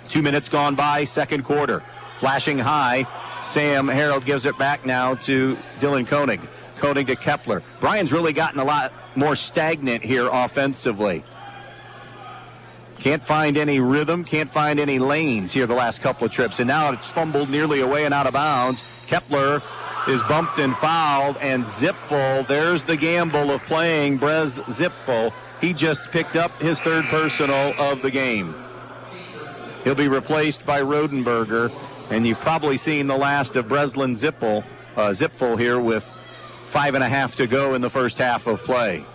2 minutes gone by, second quarter. Flashing high. Sam Harold gives it back now to Dylan Koenig. Koenig to Kepler. Bryan's really gotten a lot more stagnant here offensively. Can't find any rhythm, can't find any lanes here the last couple of trips. And now it's fumbled nearly away and out of bounds. Kepler is bumped and fouled, and Zipfel, there's the gamble of playing Brez Zipfel. He just picked up his 3rd personal of the game. He'll be replaced by Rodenberger, and you've probably seen the last of Breslin Zipfel here with 5.5 to go in the first half of play.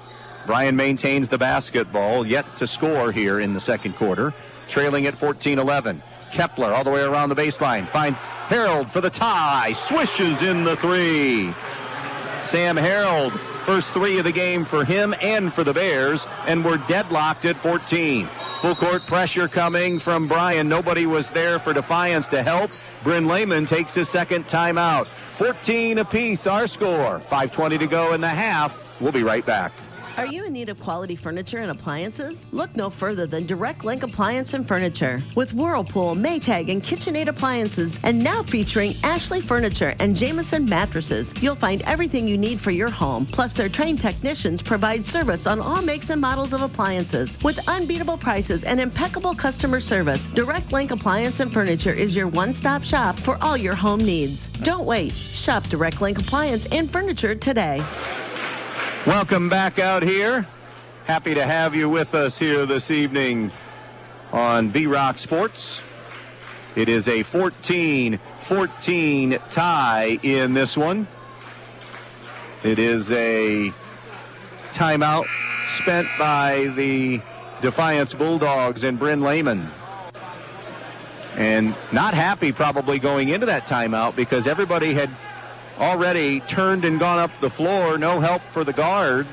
Bryan maintains the basketball, yet to score here in the second quarter, trailing at 14-11. Kepler all the way around the baseline, finds Harold for the tie, swishes in the three. Sam Harold, first three of the game for him and for the Bears, and we're deadlocked at 14. Full court pressure coming from Bryan. Nobody was there for Defiance to help. Bryn Lehman takes his second timeout. 14 apiece, our score. 5:20 to go in the half. We'll be right back. Are you in need of quality furniture and appliances? Look no further than Direct Link Appliance and Furniture. With Whirlpool, Maytag, and KitchenAid appliances, and now featuring Ashley Furniture and Jameson mattresses, you'll find everything you need for your home. Plus, their trained technicians provide service on all makes and models of appliances. With unbeatable prices and impeccable customer service, Direct Link Appliance and Furniture is your one-stop shop for all your home needs. Don't wait. Shop Direct Link Appliance and Furniture today. Welcome back out here. Happy to have you with us here this evening on B-Rock Sports. It is a 14-14 tie in this one. It is a timeout spent by the Defiance Bulldogs and Bryn Lehman. And not happy probably going into that timeout because everybody had already turned and gone up the floor. No help for the guard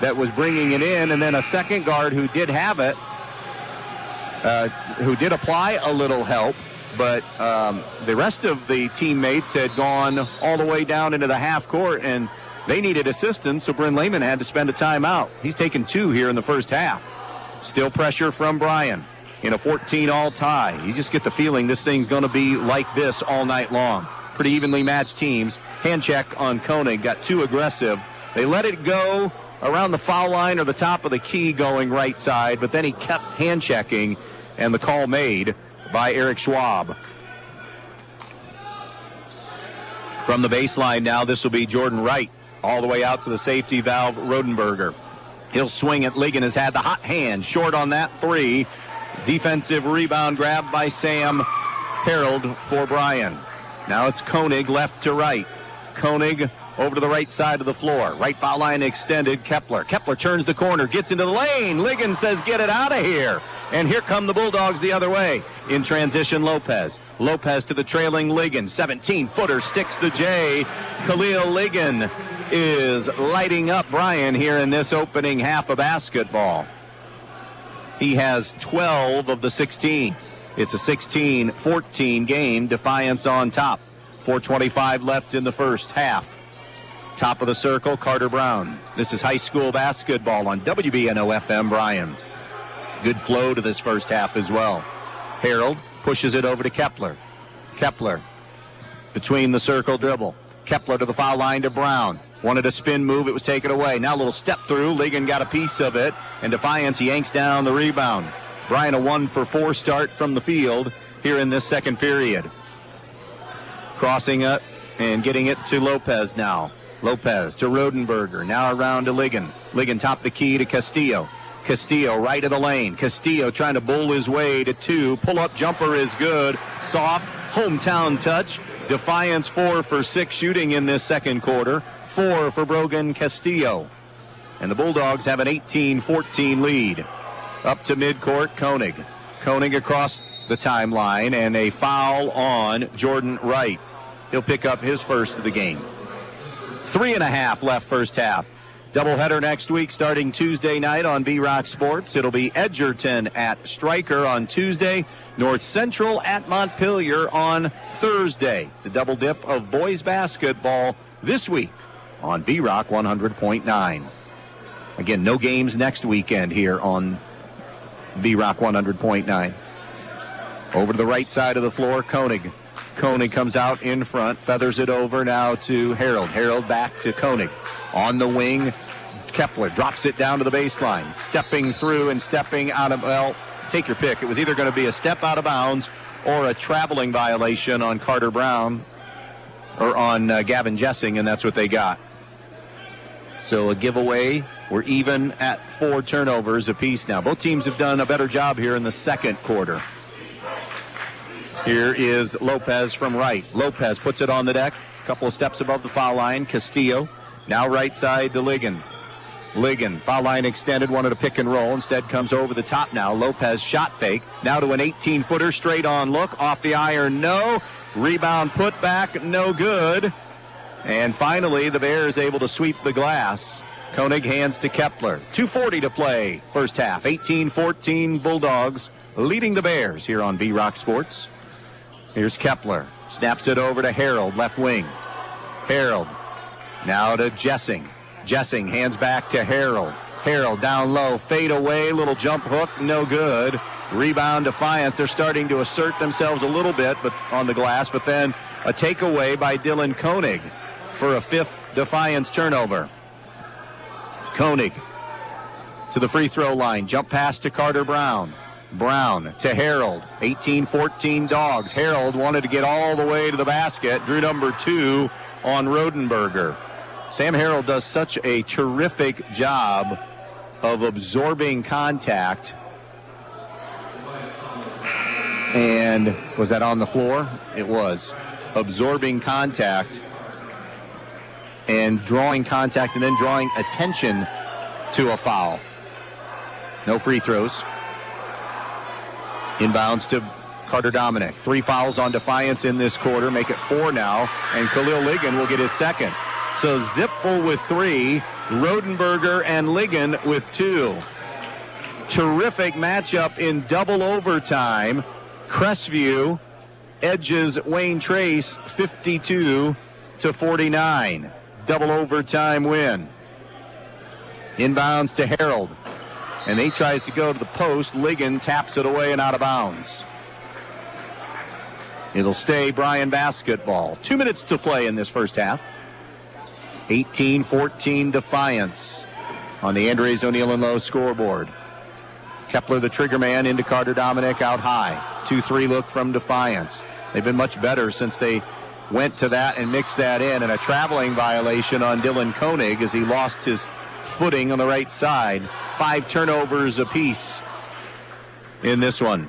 that was bringing it in, and then a second guard who did have it, who did apply a little help, but the rest of the teammates had gone all the way down into the half court, and they needed assistance, so Bryn Lehman had to spend a timeout. He's taken 2 here in the first half. Still pressure from Bryan in a 14-all tie. You just get the feeling this thing's going to be like this all night long. Pretty evenly matched teams. Hand check on Koenig, got too aggressive. They let it go around the foul line or the top of the key going right side, but then he kept hand checking, and the call made by Eric Schwab. From the baseline now, this will be Jordan Wright, all the way out to the safety valve, Rodenberger. He'll swing it. Ligon has had the hot hand, short on that three. Defensive rebound grab by Sam Harold for Bryan. Now it's Koenig left to right. Koenig over to the right side of the floor. Right foul line extended. Kepler turns the corner, gets into the lane. Ligon says, get it out of here. And here come the Bulldogs the other way. In transition, Lopez. Lopez to the trailing Ligon. 17-footer sticks the J. Khalil Ligon is lighting up Bryan here in this opening half of basketball. He has 12 of the 16. It's a 16-14 game. Defiance on top. 4:25 left in the first half. Top of the circle, Carter Brown. This is high school basketball on WBNO-FM Bryan. Good flow to this first half as well. Harold pushes it over to Kepler. Kepler between the circle dribble. Kepler to the foul line to Brown. Wanted a spin move. It was taken away. Now a little step through. Ligon got a piece of it. And Defiance yanks down the rebound. Bryan a 1-for-4 start from the field here in this second period. Crossing it and getting it to Lopez now. Lopez to Rodenberger. Now around to Ligon. Ligon top the key to Castillo. Castillo right of the lane. Castillo trying to bowl his way to 2. Pull-up jumper is good. Soft hometown touch. Defiance 4 for 6 shooting in this second quarter. 4 for Brogan Castillo. And the Bulldogs have an 18-14 lead. Up to midcourt, Koenig. Koenig across the timeline, and a foul on Jordan Wright. He'll pick up his first of the game. 3.5 left first half. Doubleheader next week starting Tuesday night on B-Rock Sports. It'll be Edgerton at Stryker on Tuesday, North Central at Montpelier on Thursday. It's a double dip of boys basketball this week on B-Rock 100.9. Again, no games next weekend here on B-Rock 100.9. Over to the right side of the floor, Koenig. Koenig comes out in front, feathers it over now to Harold. Harold back to Koenig. On the wing, Kepler drops it down to the baseline. Stepping through and stepping out of, well, take your pick. It was either going to be a step out of bounds or a traveling violation on Carter Brown or on Gavin Jessing, and that's what they got. So a giveaway. We're even at 4 turnovers apiece now. Both teams have done a better job here in the second quarter. Here is Lopez from right. Lopez puts it on the deck. A couple of steps above the foul line. Castillo now right side to Ligon. Ligon, foul line extended, wanted a pick and roll. Instead comes over the top now. Lopez shot fake. Now to an 18-footer, straight on look. Off the iron, no. Rebound put back, no good. And finally, the Bears able to sweep the glass. Koenig hands to Kepler. 2:40 to play, first half. 18-14 Bulldogs leading the Bears here on B-Rock Sports. Here's Kepler. Snaps it over to Harold, left wing. Harold now to Jessing. Jessing hands back to Harold. Harold down low, fade away, little jump hook, no good. Rebound Defiance. They're starting to assert themselves a little bit but on the glass, but then a takeaway by Dylan Koenig for a fifth Defiance turnover. Koenig to the free throw line. Jump pass to Carter Brown. Brown to Harold. 18-14 Dogs. Harold wanted to get all the way to the basket. Drew number 2 on Rodenberger. Sam Harold does such a terrific job of absorbing contact. And was that on the floor? It was. Absorbing contact and drawing contact and then drawing attention to a foul. No free throws. Inbounds to Carter Dominic. 3 fouls on Defiance in this quarter. Make it 4 now. And Khalil Ligon will get his second. So Zipfel with 3. Rodenberger and Ligon with 2. Terrific matchup in double overtime. Crestview edges Wayne Trace 52-49. Double overtime win. Inbounds to Harold. And he tries to go to the post. Ligon taps it away and out of bounds. It'll stay Bryan basketball. 2 minutes to play in this first half. 18-14 Defiance on the Andres O'Neill and Lowe scoreboard. Kepler, the trigger man, into Carter Dominic out high. 2-3 look from Defiance. They've been much better since they went to that and mixed that in. And a traveling violation on Dylan Koenig as he lost his footing on the right side. 5 turnovers apiece in this one.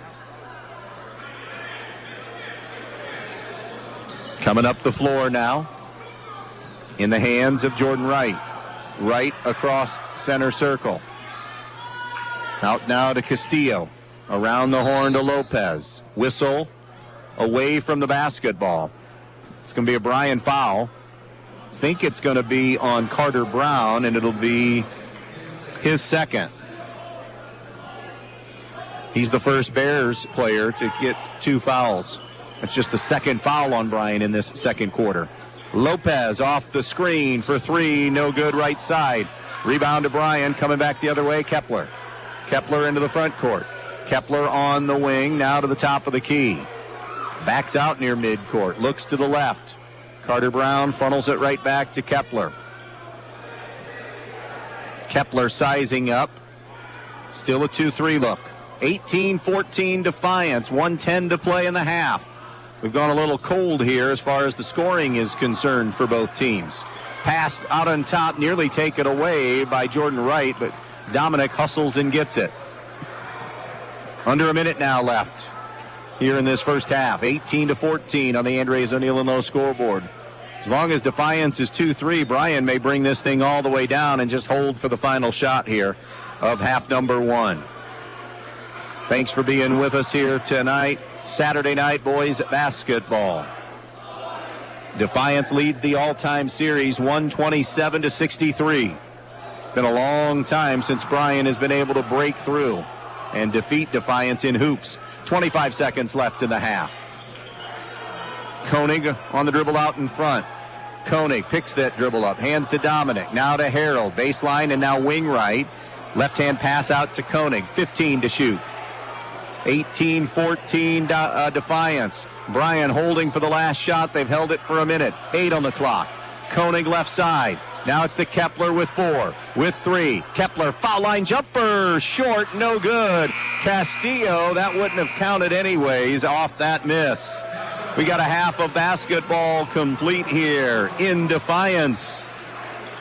Coming up the floor now in the hands of Jordan Wright. Wright across center circle. Out now to Castillo. Around the horn to Lopez. Whistle away from the basketball. It's going to be a Bryan foul. Think it's going to be on Carter Brown, and it'll be his second. He's the first Bears player to get 2 fouls. That's just the second foul on Bryan in this second quarter. Lopez off the screen for 3, no good right side. Rebound to Bryan, coming back the other way, Kepler. Kepler into the front court. Kepler on the wing, now to the top of the key. Backs out near midcourt, looks to the left. Carter Brown funnels it right back to Kepler. Kepler sizing up. Still a 2-3 look. 18-14 Defiance, 1:10 to play in the half. We've gone a little cold here as far as the scoring is concerned for both teams. Pass out on top, nearly taken away by Jordan Wright, but Dominic hustles and gets it. Under a minute now left here in this first half. 18-14 on the Andres O'Neill and Lowe scoreboard. As long as Defiance is 2-3, Bryan may bring this thing all the way down and just hold for the final shot here of half number 1. Thanks for being with us here tonight. Saturday night boys basketball. Defiance leads the all-time series 127-63. Been a long time since Bryan has been able to break through and defeat Defiance in hoops. 25 seconds left in the half. Koenig on the dribble out in front. Koenig picks that dribble up, hands to Dominic, now to Harold, baseline and now wing right. Left-hand pass out to Koenig, 15 to shoot. 18-14 Defiance. Bryan holding for the last shot. They've held it for a minute. 8 on the clock. Koenig left side. Now it's to Kepler with 4. With 3. Kepler foul line jumper. Short. No good. Castillo, that wouldn't have counted anyways off that miss. We got a half of basketball complete here in Defiance.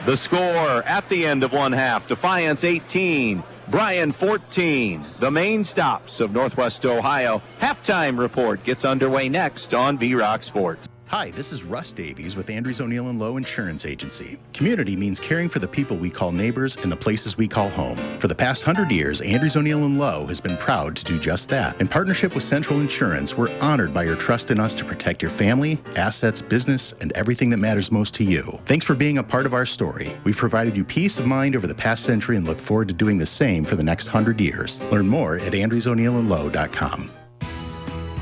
The score at the end of one half. Defiance 18. Bryan 14. The main stops of Northwest Ohio. Halftime report gets underway next on B-Rock Sports. Hi, this is Russ Davies with Andrews O'Neill & Lowe Insurance Agency. Community means caring for the people we call neighbors and the places we call home. For the past 100 years, Andrews O'Neill & Lowe has been proud to do just that. In partnership with Central Insurance, we're honored by your trust in us to protect your family, assets, business, and everything that matters most to you. Thanks for being a part of our story. We've provided you peace of mind over the past century and look forward to doing the same for the next 100 years. Learn more at andrewsoneillandlowe.com.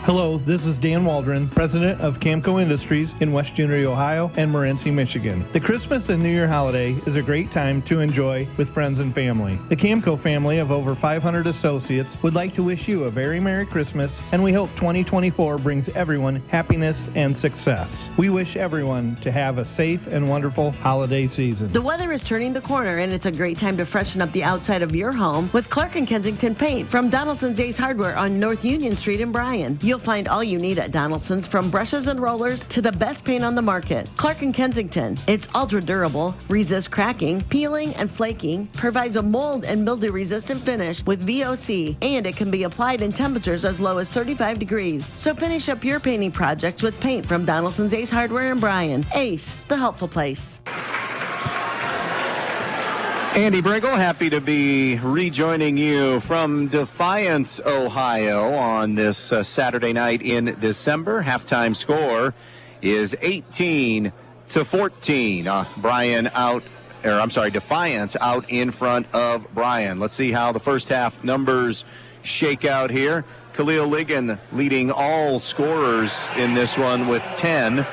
Hello, this is Dan Waldron, president of Camco Industries in West Junior, Ohio and Morenci, Michigan. The Christmas and New Year holiday is a great time to enjoy with friends and family. The Camco family of over 500 associates would like to wish you a very Merry Christmas, and we hope 2024 brings everyone happiness and success. We wish everyone to have a safe and wonderful holiday season. The weather is turning the corner, and it's a great time to freshen up the outside of your home with Clark & Kensington Paint from Donaldson's Ace Hardware on North Union Street in Bryan. You'll find all you need at Donaldson's, from brushes and rollers to the best paint on the market. Clark & Kensington. It's ultra durable, resists cracking, peeling, and flaking, provides a mold and mildew resistant finish with VOC, and it can be applied in temperatures as low as 35 degrees. So finish up your painting projects with paint from Donaldson's Ace Hardware in Bryan. Ace, the helpful place. Andy Brigle, happy to be rejoining you from Defiance, Ohio on this Saturday night in December. Halftime score is 18-14. Defiance out in front of Bryan. Let's see how the first half numbers shake out here. Khalil Ligon leading all scorers in this one with 10.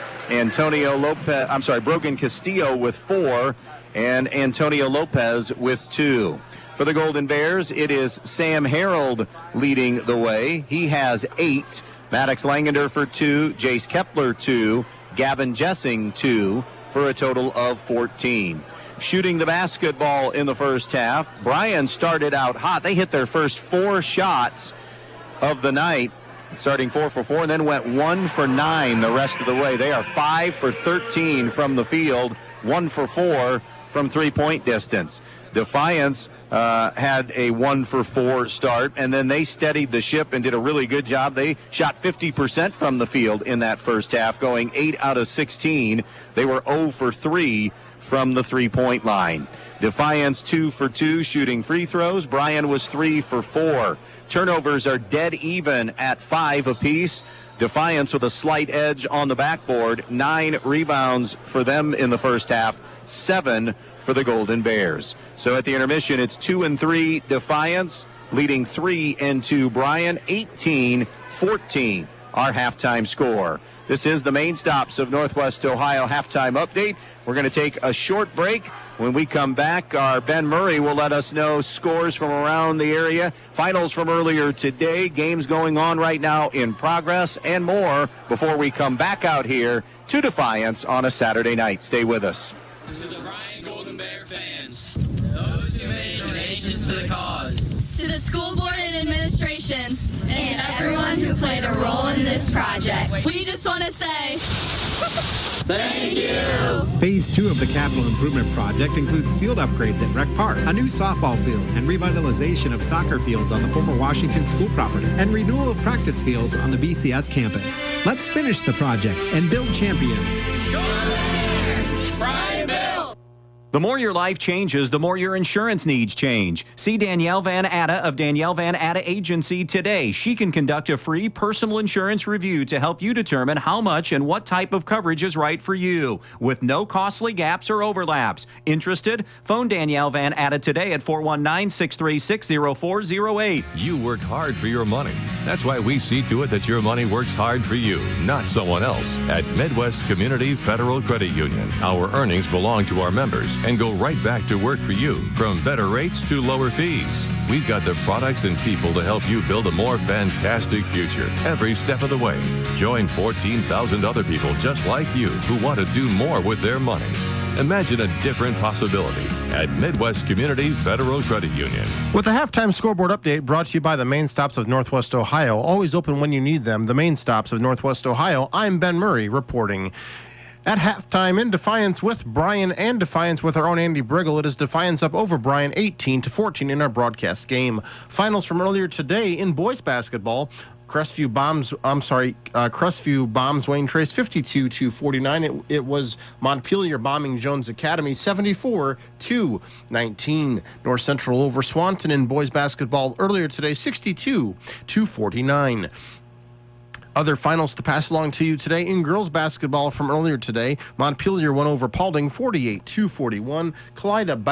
Brogan Castillo with 4. And Antonio Lopez with 2. For the Golden Bears, it is Sam Harold leading the way. He has 8. Maddox Langander for 2. Jace Kepler 2. Gavin Jessing 2 for a total of 14. Shooting the basketball in the first half, Bryan started out hot. They hit their first 4 shots of the night, starting 4 for 4, and then went 1 for 9 the rest of the way. They are 5 for 13 from the field, 1 for 4 from three-point distance. Defiance had a 1 for 4 start, and then they steadied the ship and did a really good job. They shot 50% from the field in that first half, going 8 out of 16. They were 0 for 3 from the three-point line. Defiance 2 for 2 shooting free throws. Bryan was 3 for 4. Turnovers are dead even at 5 apiece. Defiance with a slight edge on the backboard. 9 rebounds for them in the first half, 7 for the Golden Bears. So at the intermission, it's 2-3 Defiance, leading 3-2 Bryan, 18-14, our halftime score. This is the main stops of Northwest Ohio halftime update. We're going to take a short break. When we come back, our Ben Murray will let us know scores from around the area, finals from earlier today, games going on right now in progress, and more before we come back out here to Defiance on a Saturday night. Stay with us. To the Bryan Golden Bear fans, those who made donations to the cause, to the school board and administration, and everyone who played a role in this project, we just want to say thank you. Phase 2 of the capital improvement project includes field upgrades at Rec Park, a new softball field, and revitalization of soccer fields on the former Washington School property, and renewal of practice fields on the BCS campus. Let's finish the project and build champions. Bryan Bill. The more your life changes, the more your insurance needs change. See Danielle Van Atta of Danielle Van Atta Agency today. She can conduct a free personal insurance review to help you determine how much and what type of coverage is right for you, with no costly gaps or overlaps. Interested? Phone Danielle Van Atta today at 419-636-0408. You work hard for your money. That's why we see to it that your money works hard for you, not someone else. At Midwest Community Federal Credit Union, our earnings belong to our members and go right back to work for you, from better rates to lower fees. We've got the products and people to help you build a more fantastic future every step of the way. Join 14,000 other people just like you who want to do more with their money. Imagine a different possibility at Midwest Community Federal Credit Union. With the halftime scoreboard update brought to you by the main stops of Northwest Ohio, always open when you need them, the main stops of Northwest Ohio, I'm Ben Murray reporting. At halftime in Defiance with Bryan and Defiance with our own Andy Brigle, it is Defiance up over Bryan 18-14 in our broadcast game. Finals from earlier today in boys basketball, Crestview bombs Wayne Trace 52-49. It was Montpelier bombing Jones Academy 74-19. North Central over Swanton in boys basketball earlier today 62-49. Other finals to pass along to you today in girls basketball from earlier today. Montpelier won over Paulding 48-41. Clyda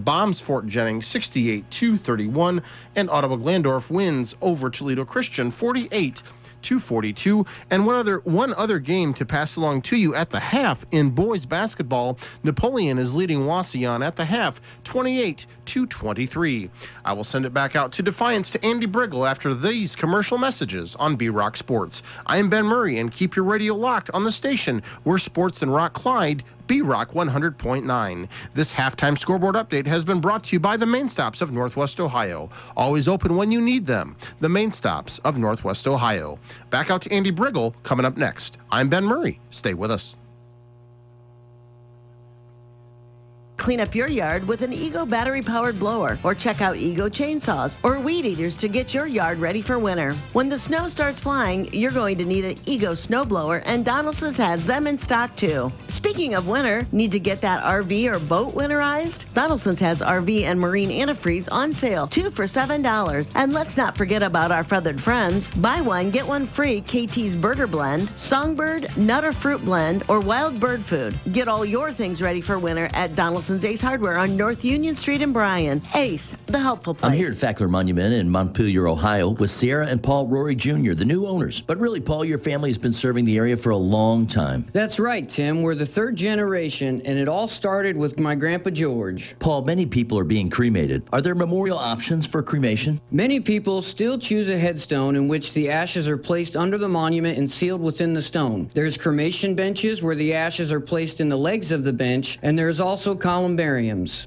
bombs Fort Jennings 68-31. And Ottawa Glandorf wins over Toledo Christian 48-42. And one other game to pass along to you at the half in boys basketball. Napoleon is leading Wauseon at the half 28-23. I will send it back out to Defiance to Andy Brigle after these commercial messages on B-Rock Sports. I am Ben Murray, and keep your radio locked on the station where sports and rock Clyde, B-Rock 100.9. This halftime scoreboard update has been brought to you by the Main Stops of Northwest Ohio. Always open when you need them. The Main Stops of Northwest Ohio. Back out to Andy Brigle coming up next. I'm Ben Murray. Stay with us. Clean up your yard with an Ego battery-powered blower, or check out Ego chainsaws or weed eaters to get your yard ready for winter. When the snow starts flying, you're going to need an Ego snowblower, and Donaldson's has them in stock too. Speaking of winter, need to get that RV or boat winterized? Donaldson's has RV and marine antifreeze on sale, 2 for $7. And let's not forget about our feathered friends. Buy one, get one free KT's Birder Blend, Songbird, Nutter Fruit Blend, or Wild Bird Food. Get all your things ready for winter at Donaldson's Ace Hardware on North Union Street in Bryan. Ace, the helpful place. I'm here at Fackler Monument in Montpelier, Ohio with Sierra and Paul Rory Jr., the new owners. But really, Paul, your family has been serving the area for a long time. That's right, Tim. We're the third generation, and it all started with my Grandpa George. Paul, many people are being cremated. Are there memorial options for cremation? Many people still choose a headstone in which the ashes are placed under the monument and sealed within the stone. There's cremation benches where the ashes are placed in the legs of the bench, and there's also columbariums.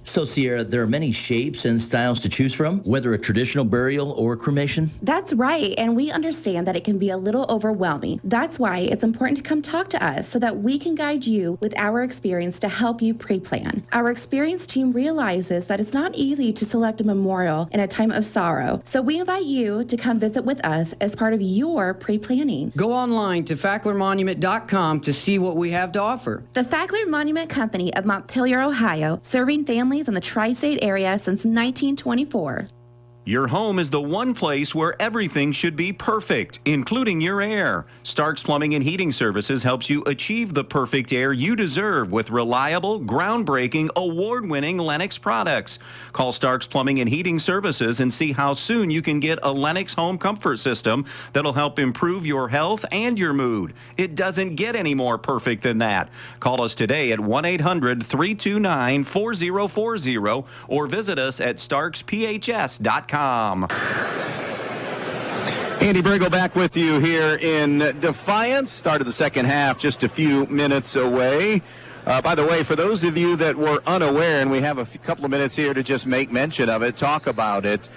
So, Sierra, there are many shapes and styles to choose from, whether a traditional burial or cremation? That's right, and we understand that it can be a little overwhelming. That's why it's important to come talk to us so that we can guide you with our experience to help you pre-plan. Our experienced team realizes that it's not easy to select a memorial in a time of sorrow, so we invite you to come visit with us as part of your pre-planning. Go online to facklermonument.com to see what we have to offer. The Fackler Monument Company of Montpelier, Ohio, serving families in the tri-state area since 1924. Your home is the one place where everything should be perfect, including your air. Stark's Plumbing and Heating Services helps you achieve the perfect air you deserve with reliable, groundbreaking, award-winning Lennox products. Call Stark's Plumbing and Heating Services and see how soon you can get a Lennox home comfort system that'll help improve your health and your mood. It doesn't get any more perfect than that. Call us today at 1-800-329-4040 or visit us at starksphs.com. Andy Brigle back with you here in Defiance. Started the second half just a few minutes away. By the way, for those of you that were unaware, and we have a couple of minutes here to just make mention of it, talk about it.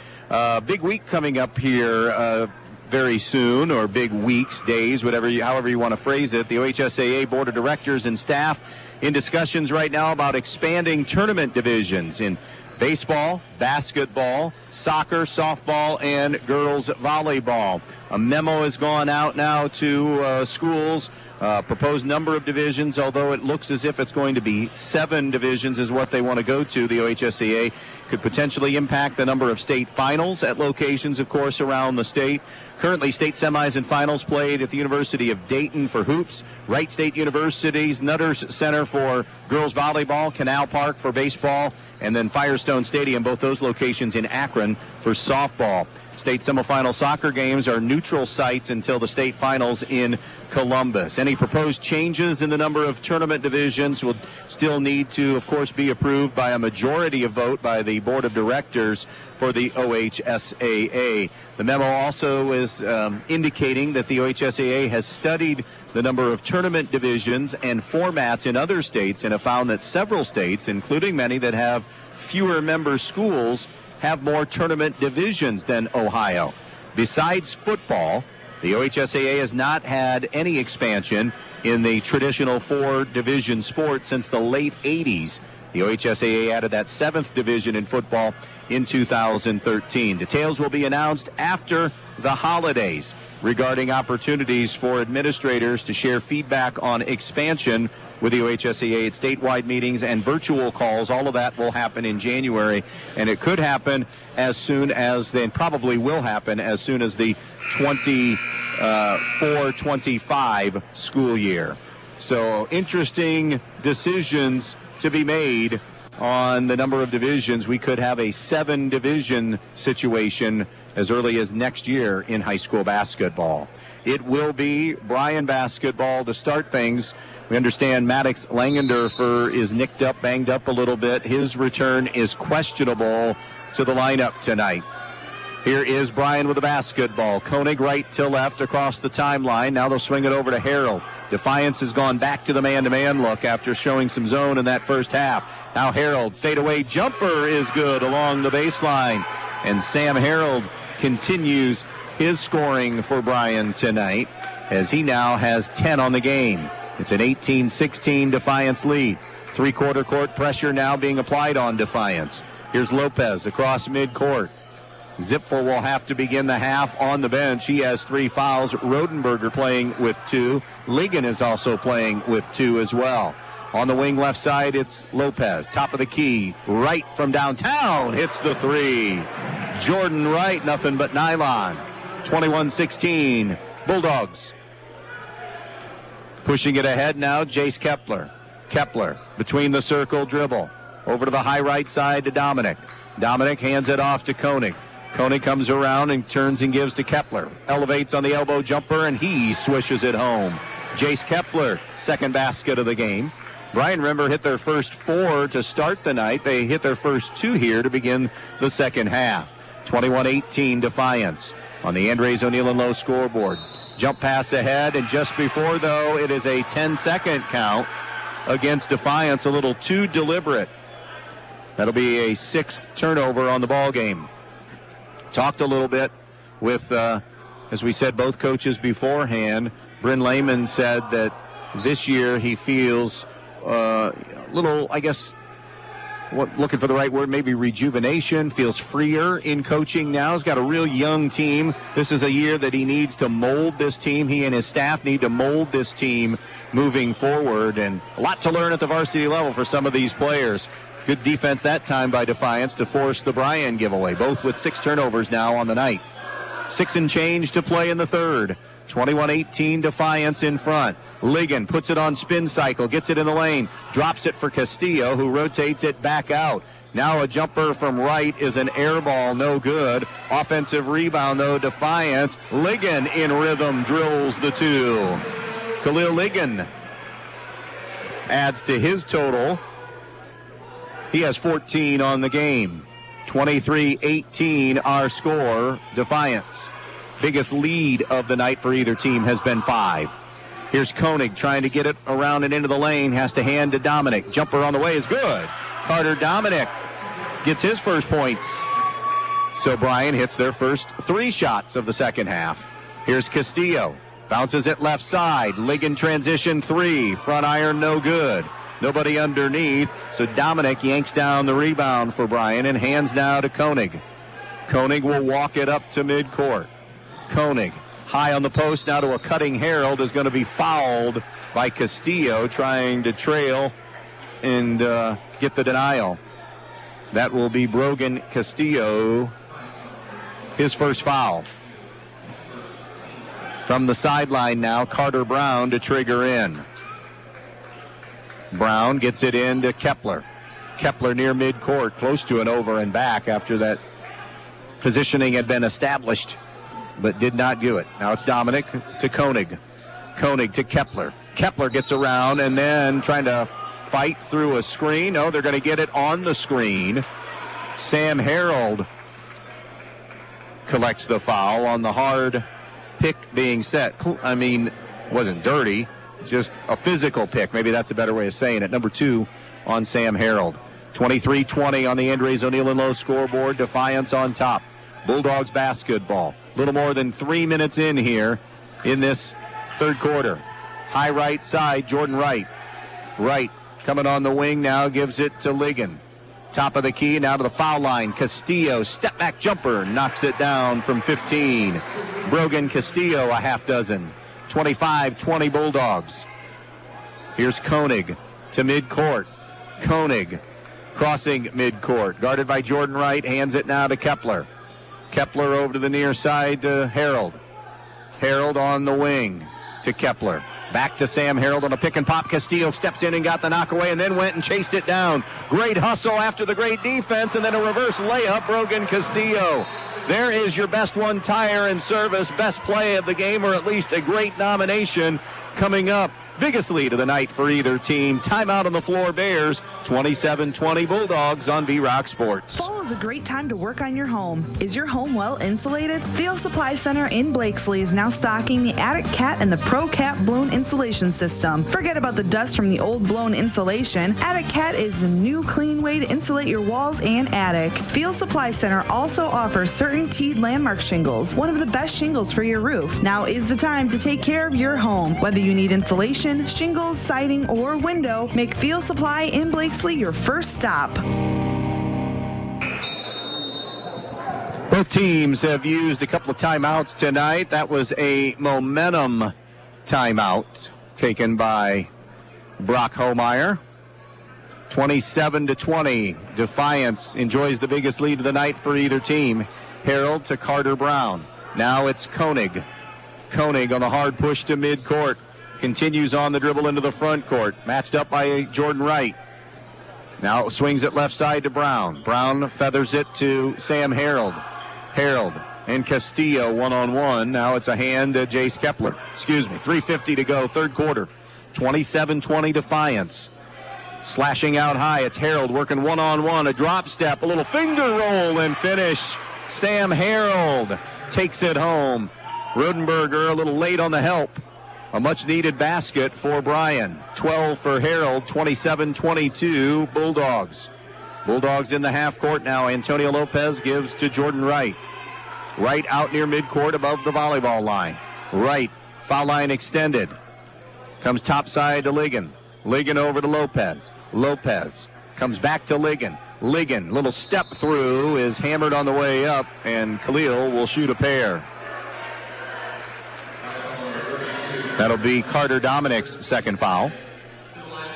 Big week coming up here very soon, or big weeks, days, however you want to phrase it. The OHSAA Board of Directors and staff in discussions right now about expanding tournament divisions in baseball, basketball, soccer, softball, and girls volleyball. A memo has gone out now to schools, proposed number of divisions, although it looks as if it's going to be 7 divisions is what they want to go to. The OHSAA could potentially impact the number of state finals at locations, of course, around the state. Currently, state semis and finals played at the University of Dayton for hoops, Wright State University's Nutters Center for girls volleyball, Canal Park for baseball, and then Firestone Stadium, both those locations in Akron for softball. State semifinal soccer games are neutral sites until the state finals in Columbus. Any proposed changes in the number of tournament divisions will still need to, of course, be approved by a majority of vote by the Board of Directors for the OHSAA. The memo also is indicating that the OHSAA has studied the number of tournament divisions and formats in other states and have found that several states, including many that have fewer member schools, have more tournament divisions than Ohio. Besides football, the OHSAA has not had any expansion in the traditional 4-division sport since the late 80s. The OHSAA added that 7th division in football in 2013. Details will be announced after the holidays regarding opportunities for administrators to share feedback on expansion with the OHSAA at statewide meetings and virtual calls. All of that will happen in January, and it could happen as soon as, then probably will happen as soon as the 24-25 school year. So interesting decisions to be made on the number of divisions. We could have a 7-division situation as early as next year in high school basketball. It will be Bryan basketball to start things. We understand Maddox Langendorfer is nicked up, banged up a little bit. His return is questionable to the lineup tonight. Here is Bryan with the basketball. Koenig right to left across the timeline. Now they'll swing it over to Harold. Defiance has gone back to the man-to-man look after showing some zone in that first half. Now Harold, fadeaway jumper is good along the baseline. And Sam Harold continues his scoring for Bryan tonight as he now has 10 on the game. It's an 18-16 Defiance lead. Three-quarter court pressure now being applied on Defiance. Here's Lopez across midcourt. Zipfel will have to begin the half on the bench. He has 3 fouls. Rodenberger playing with 2. Ligon is also playing with 2 as well. On the wing left side, it's Lopez. Top of the key, right from downtown, hits the 3. Jordan Wright, nothing but nylon. 21-16, Bulldogs. Pushing it ahead now, Jace Kepler. Kepler, between the circle, dribble. Over to the high right side to Dominic. Dominic hands it off to Koenig. Koenig comes around and turns and gives to Kepler. Elevates on the elbow jumper, and he swishes it home. Jace Kepler, second basket of the game. Bryan, remember, hit their first 4 to start the night. They hit their first 2 here to begin the second half. 21-18 Defiance on the Andres O'Neill and Lowe scoreboard. Jump pass ahead, and just before, though, it is a 10-second count against Defiance, a little too deliberate. That'll be a 6th turnover on the ball game. Talked a little bit with, as we said, both coaches beforehand. Bryn Lehman said that this year he feels a little, I guess, looking for the right word, maybe rejuvenation, feels freer in coaching now. He's got a real young team. This is a year that he needs to mold this team. He and his staff need to mold this team moving forward, and a lot to learn at the varsity level for some of these players. Good defense that time by Defiance to force the Bryan giveaway, both with 6 turnovers now on the night. 6 and change to play in the third. 21-18 Defiance in front. Ligon puts it on spin cycle, gets it in the lane, drops it for Castillo, who rotates it back out. Now a jumper from right is an air ball, no good. Offensive rebound, though, Defiance. Ligon in rhythm drills the 2. Khalil Ligon adds to his total. He has 14 on the game. 23-18 our score. Defiance. Biggest lead of the night for either team has been 5. Here's Koenig trying to get it around and into the lane. Has to hand to Dominic. Jumper on the way is good. Carter Dominic gets his first points. So Bryan hits their first 3 shots of the second half. Here's Castillo. Bounces it left side. Ligon transition 3. Front iron no good. Nobody underneath. So Dominic yanks down the rebound for Bryan and hands now to Koenig. Koenig will walk it up to midcourt. Koenig high on the post now to a cutting Harold, is going to be fouled by Castillo, trying to trail and get the denial. That will be Brogan Castillo, his first foul. From the sideline now, Carter Brown to trigger in. Brown gets it in to Kepler. Kepler near midcourt, close to an over and back after that positioning had been established, but did not do it. Now it's Dominic to Koenig. Koenig to Kepler. Kepler gets around and then trying to fight through a screen. No, they're going to get it on the screen. Sam Harold collects the foul on the hard pick being set. I mean, wasn't dirty, just a physical pick. Maybe that's a better way of saying it. Number 2 on Sam Harold. 23-20 on the Andres O'Neill and Lowe scoreboard. Defiance on top. Bulldogs basketball. A little more than 3 minutes in here in this third quarter. High right side, Jordan Wright. Wright coming on the wing now, gives it to Ligon. Top of the key, now to the foul line. Castillo, step back jumper, knocks it down from 15. Brogan Castillo, a half dozen. 25-20 Bulldogs. Here's Koenig to midcourt. Koenig crossing midcourt, guarded by Jordan Wright, hands it now to Kepler. Kepler over to the near side to Harold. Harold on the wing to Kepler. Back to Sam Harold on a pick and pop. Castillo steps in and got the knockaway and then went and chased it down. Great hustle after the great defense, and then a reverse layup. Brogan Castillo. There is your best one tire and service, best play of the game, or at least a great nomination coming up. Biggest lead of the night for either team. Timeout on the floor, Bears. 27-20 Bulldogs on B-Rock Sports. Fall is a great time to work on your home. Is your home well insulated? Field Supply Center in Blakesley is now stocking the Attic Cat and the Pro Cap blown insulation system. Forget about the dust from the old blown insulation. Attic Cat is the new clean way to insulate your walls and attic. Field Supply Center also offers CertainTeed Landmark shingles, one of the best shingles for your roof. Now is the time to take care of your home. Whether you need insulation, shingles, siding, or window, make Field Supply in Blakesley your first stop. Both teams have used a couple of timeouts tonight. That was a momentum timeout taken by Brock Homeyer. 27-20. Defiance enjoys the biggest lead of the night for either team. Harold to Carter Brown. Now it's Koenig. Koenig on a hard push to midcourt. Continues on the dribble into the front court. Matched up by Jordan Wright. Now swings it left side to Brown. Brown feathers it to Sam Harold. Harold and Castillo one-on-one. Now it's a hand to Jace Kepler. 3:50 to go, third quarter. 27-20 Defiance. Slashing out high, it's Harold working one-on-one. A drop step, a little finger roll and finish. Sam Harold takes it home. Rodenberger a little late on the help. A much-needed basket for Bryan. 12 for Harold, 27-22 Bulldogs. Bulldogs in the half court now. Antonio Lopez gives to Jordan Wright. Wright out near midcourt above the volleyball line. Wright, foul line extended. Comes topside to Ligon. Ligon over to Lopez. Lopez comes back to Ligon. Ligon, little step through, is hammered on the way up, and Khalil will shoot a pair. That'll be Carter Dominic's second foul.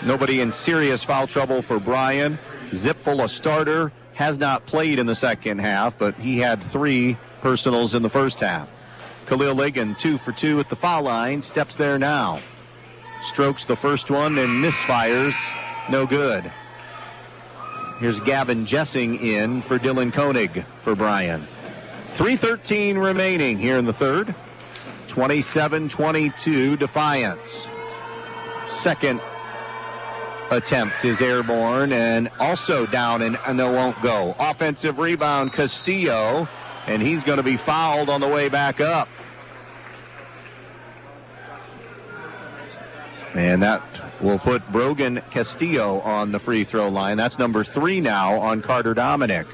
Nobody in serious foul trouble for Bryan. Zipful, a starter, has not played in the second half, but he had 3 personals in the first half. Khalil Ligon, 2 for 2 at the foul line, steps there now. Strokes the first one and misfires. No good. Here's Gavin Jessing in for Dylan Koenig for Bryan. 3:13 remaining here in the third. 27-22 Defiance. Second attempt is airborne and also down and it won't go. Offensive rebound, Castillo, and he's going to be fouled on the way back up. And that will put Brogan Castillo on the free throw line. That's number 3 now on Carter Dominic.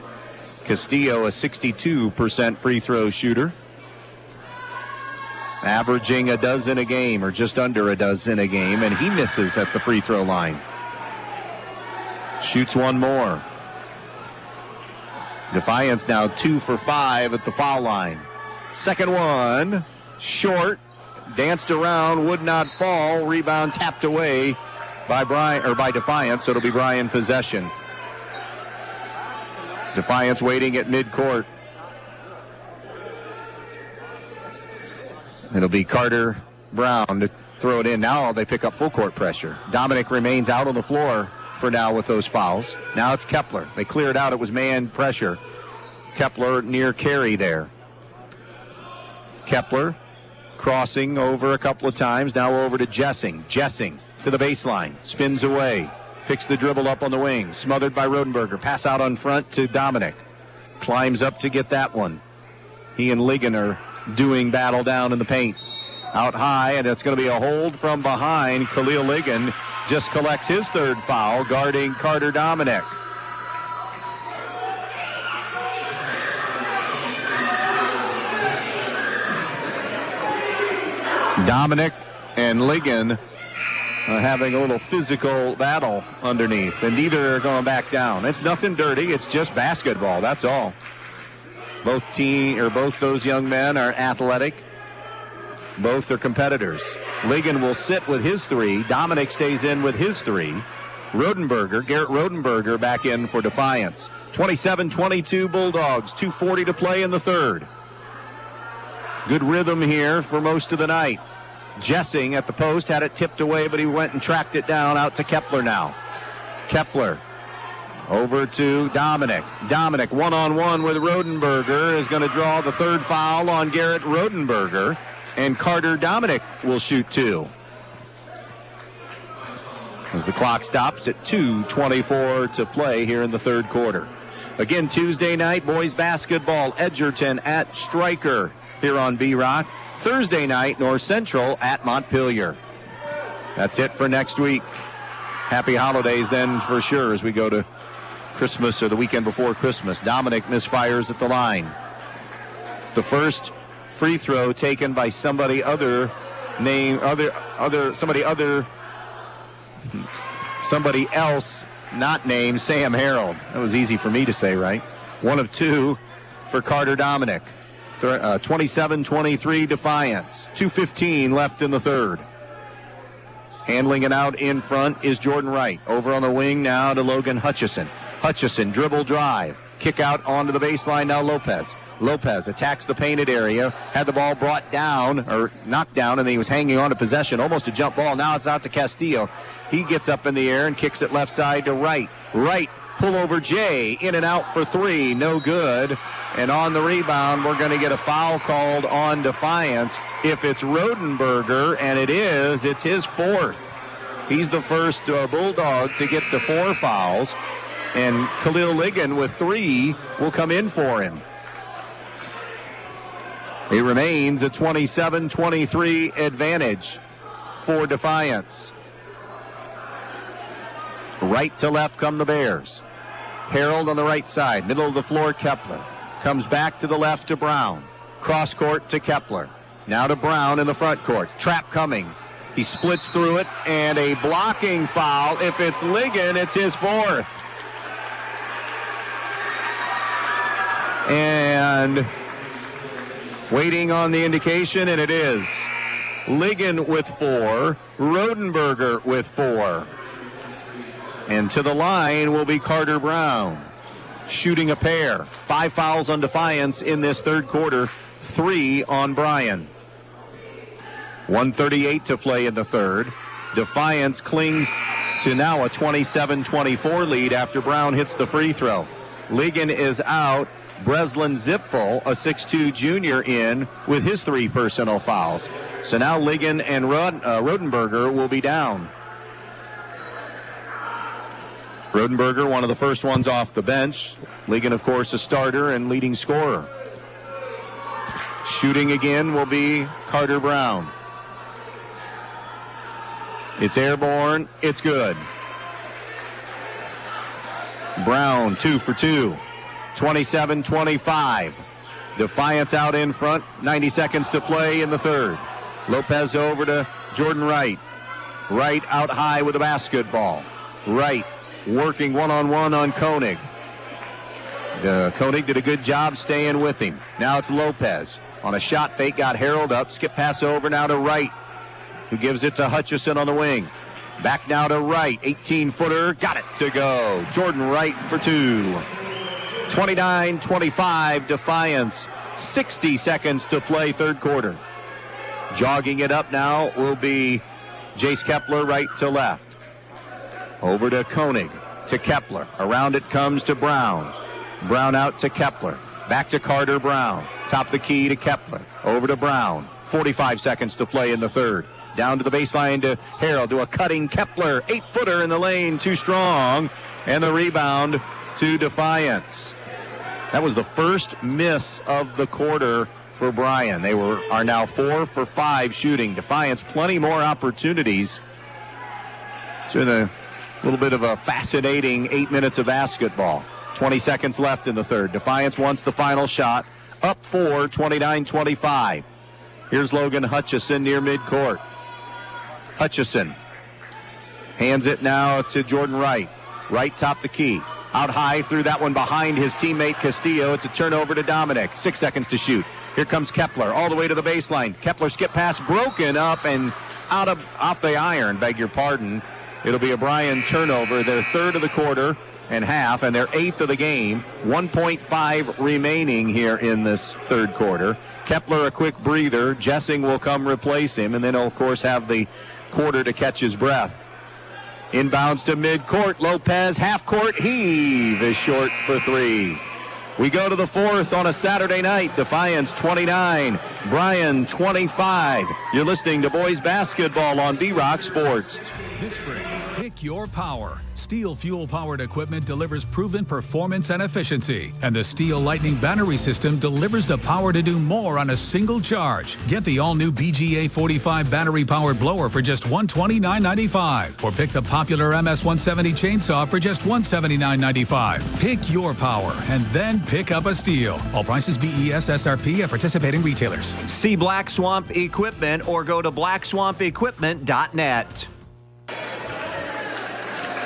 Castillo, a 62% free throw shooter. Averaging a dozen a game, or just under a dozen a game, and he misses at the free throw line. Shoots one more. Defiance now 2 for 5 at the foul line. Second one, short, danced around, would not fall. Rebound tapped away by Bryan, or by Defiance, so it'll be Bryan possession. Defiance waiting at midcourt. It'll be Carter Brown to throw it in. Now they pick up full court pressure. Dominic remains out on the floor for now with those fouls. Now it's Kepler. They cleared out. It was man pressure. Kepler near carry there. Kepler crossing over a couple of times. Now over to Jessing. Jessing to the baseline. Spins away. Picks the dribble up on the wing. Smothered by Rodenberger. Pass out on front to Dominic. Climbs up to get that one. He and Ligon are doing battle down in the paint. Out high, and it's going to be a hold from behind. Khalil Ligon just collects his third foul, guarding Carter Dominic. Dominic and Ligon having a little physical battle underneath, and neither are going back down. It's nothing dirty. It's just basketball. That's all. Both those young men are athletic. Both are competitors. Ligon will sit with his 3. Dominic stays in with his 3. Garrett Rodenberger back in for Defiance. 27-22 Bulldogs. 2:40 to play in the third. Good rhythm here for most of the night. Jessing at the post had it tipped away, but he went and tracked it down out to Kepler now. Kepler over to Dominic. Dominic one-on-one with Rodenberger is going to draw the 3rd foul on Garrett Rodenberger, and Carter Dominic will shoot 2. As the clock stops at 2:24 to play here in the 3rd quarter. Again, Tuesday night, boys basketball, Edgerton at Stryker here on B-Rock. Thursday night, North Central at Montpelier. That's it for next week. Happy holidays then for sure as we go to Christmas or the weekend before Christmas. Dominic misfires at the line. It's the first free throw taken by somebody else not named Sam Harold. That was easy for me to say, right? 1 of 2 for Carter Dominic. 27-23 Defiance. 2:15 left in the third. Handling it out in front is Jordan Wright. Over on the wing now to Logan Hutchison. Hutchison dribble drive. Kick out onto the baseline now Lopez. Lopez attacks the painted area. Had the ball brought down or knocked down, and then he was hanging on to possession. Almost a jump ball. Now it's out to Castillo. He gets up in the air and kicks it left side to Wright. Wright pull over Jay. In and out for 3. No good. And on the rebound, we're going to get a foul called on Defiance. If it's Rodenberger, and it is, it's his 4th. He's the first Bulldog to get to 4 fouls. And Khalil Ligon with 3 will come in for him. It remains a 27-23 advantage for Defiance. Right to left come the Bears. Harold on the right side. Middle of the floor, Kepler. Comes back to the left to Brown. Cross court to Kepler. Now to Brown in the front court. Trap coming. He splits through it, and a blocking foul. If it's Ligon, it's his 4th. And waiting on the indication, and it is. Ligon with 4. Rodenberger with 4. And to the line will be Carter Brown, shooting a pair. 5 fouls on Defiance in this third quarter, 3 on Bryan. 1:38 to play in the third. Defiance clings to now a 27-24 lead after Brown hits the free throw. Ligon is out. Breslin Zipfel, a 6'2 junior, in with his 3 personal fouls. So now Ligon and Rodenberger will be down. Rodenberger, one of the first ones off the bench. Ligon, of course, a starter and leading scorer. Shooting again will be Carter Brown. It's airborne. It's good. Brown, 2 for 2. 27-25. Defiance out in front. 90 seconds to play in the third. Lopez over to Jordan Wright. Wright out high with the basketball. Wright working one-on-one on Koenig. Koenig did a good job staying with him. Now it's Lopez. On a shot fake, got Harold up. Skip pass over now to Wright, who gives it to Hutchison on the wing. Back now to Wright. 18-footer. Got it to go. Jordan Wright for 2. 29-25 Defiance. 60 seconds to play third quarter. Jogging it up now will be Jace Kepler, right to left. Over to Koenig, to Kepler. Around it comes to Brown. Brown out to Kepler. Back to Carter Brown. Top the key to Kepler. Over to Brown. 45 seconds to play in the third. Down to the baseline to Harold. To a cutting Kepler. 8-footer in the lane. Too strong. And the rebound to Defiance. That was the first miss of the quarter for Bryan. They are now 4 for 5 shooting. Defiance, plenty more opportunities. It's been a little bit of a fascinating 8 minutes of basketball. 20 seconds left in the third. Defiance wants the final shot. Up 4, 29-25. Here's Logan Hutchison near midcourt. Hutchison Hands it now to Jordan Wright. Wright top the key. Out high through that one behind his teammate Castillo. It's a turnover to Dominic. 6 seconds to shoot. Here comes Kepler all the way to the baseline. Kepler skip pass broken up and off the iron, beg your pardon. It'll be a Bryan turnover, their third of the quarter and half, and their eighth of the game. 1.5 remaining here in this third quarter. Kepler a quick breather. Jessing will come replace him, and then he'll, of course, have the quarter to catch his breath. Inbounds to midcourt. Lopez, half-court heave is short for three. We go to the fourth on a Saturday night. Defiance 29, Bryan 25. You're listening to boys basketball on B-Rock Sports. This spring, pick your power. Steel fuel-powered equipment delivers proven performance and efficiency, and the Steel Lightning battery system delivers the power to do more on a single charge. Get the all-new BGA 45 battery-powered blower for just $129.95, or pick the popular MS-170 chainsaw for just $179.95. Pick your power, and then pick up a Steel. All prices BES SRP at participating retailers. See Black Swamp Equipment or go to blackswampequipment.net.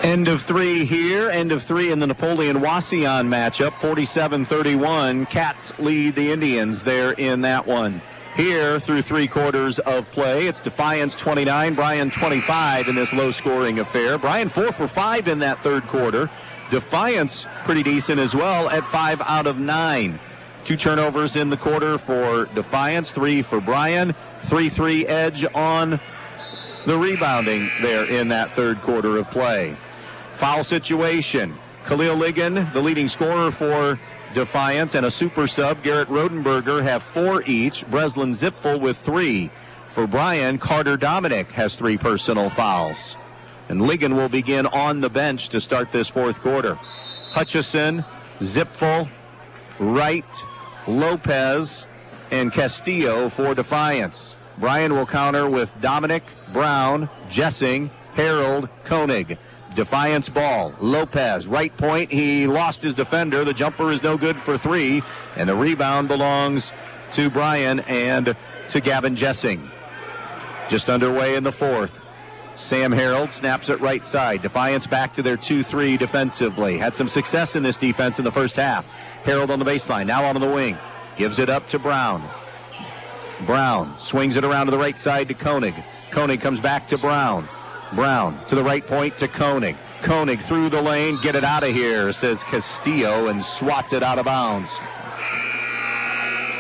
End of three here. End of three in the Napoleon-Wauseon matchup. 47-31. Cats lead the Indians there in that one. Here, through three quarters of play, it's Defiance 29, Bryan 25 in this low-scoring affair. Bryan 4 for 5 in that third quarter. Defiance pretty decent as well at 5 out of 9. 2 turnovers in the quarter for Defiance, 3 for Bryan. 3-3 edge on the rebounding there in that third quarter of play. Foul situation. Khalil Ligon, the leading scorer for Defiance, and a super sub, Garrett Rodenberger, have 4 each. Breslin Zipfel with 3. For Bryan, Carter Dominic has 3 personal fouls. And Ligon will begin on the bench to start this fourth quarter. Hutchison, Zipfel, Wright, Lopez, and Castillo for Defiance. Bryan will counter with Dominic, Brown, Jessing, Harold, Koenig. Defiance ball. Lopez, right point. He lost his defender. The jumper is no good for 3. And the rebound belongs to Bryan and to Gavin Jessing. Just underway in the fourth. Sam Harold snaps it right side. Defiance back to their 2-3 defensively. Had some success in this defense in the first half. Harold on the baseline. Now on the wing. Gives it up to Brown. Brown swings it around to the right side to Koenig. Koenig comes back to Brown. Brown to the right point to Koenig. Koenig through the lane. Get it out of here, says Castillo, and swats it out of bounds.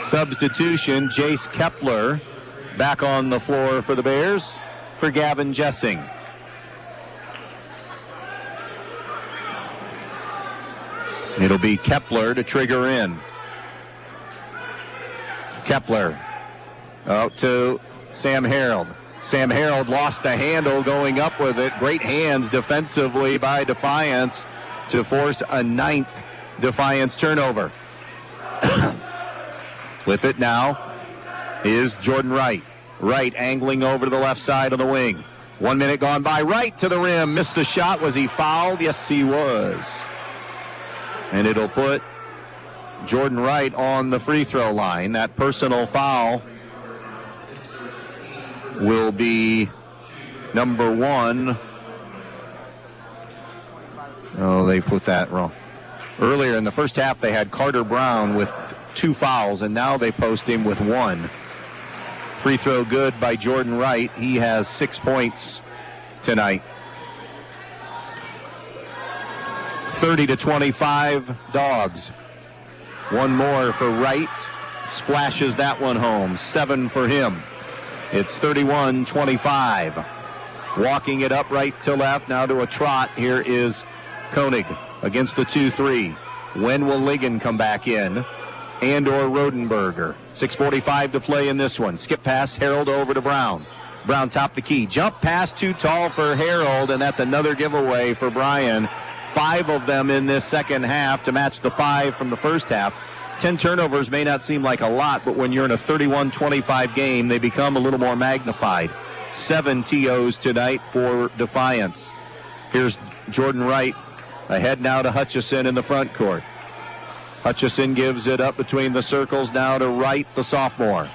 Substitution, Jace Kepler back on the floor for the Bears for Gavin Jessing. It'll be Kepler to trigger in. Kepler out to Sam Harold. Sam Harold lost the handle going up with it. Great hands defensively by Defiance to force a 9th Defiance turnover. With it now is Jordan Wright. Wright angling over to the left side of the wing. 1 minute gone by. Wright to the rim. Missed the shot. Was he fouled? Yes, he was. And it'll put Jordan Wright on the free throw line. That personal foul will be number 1. Oh, they put that wrong. Earlier in the first half, they had Carter Brown with 2 fouls, and now they post him with 1. Free throw good by Jordan Wright. He has 6 points tonight. 30-25 Dogs. 1 more for Wright. Splashes that one home. 7 for him. It's 31-25. Walking it up right to left, now to a trot. Here is Koenig against the 2-3. When will Ligon come back in? And or Rodenberger. 6:45 to play in this one. Skip pass, Harold over to Brown. Brown top the key. Jump pass too tall for Harold, and that's another giveaway for Bryan. 5 of them in this second half to match the 5 from the first half. 10 turnovers may not seem like a lot, but when you're in a 31-25 game, they become a little more magnified. 7 TOs tonight for Defiance. Here's Jordan Wright ahead now to Hutchison in the front court. Hutchison gives it up between the circles now to Wright, the sophomore.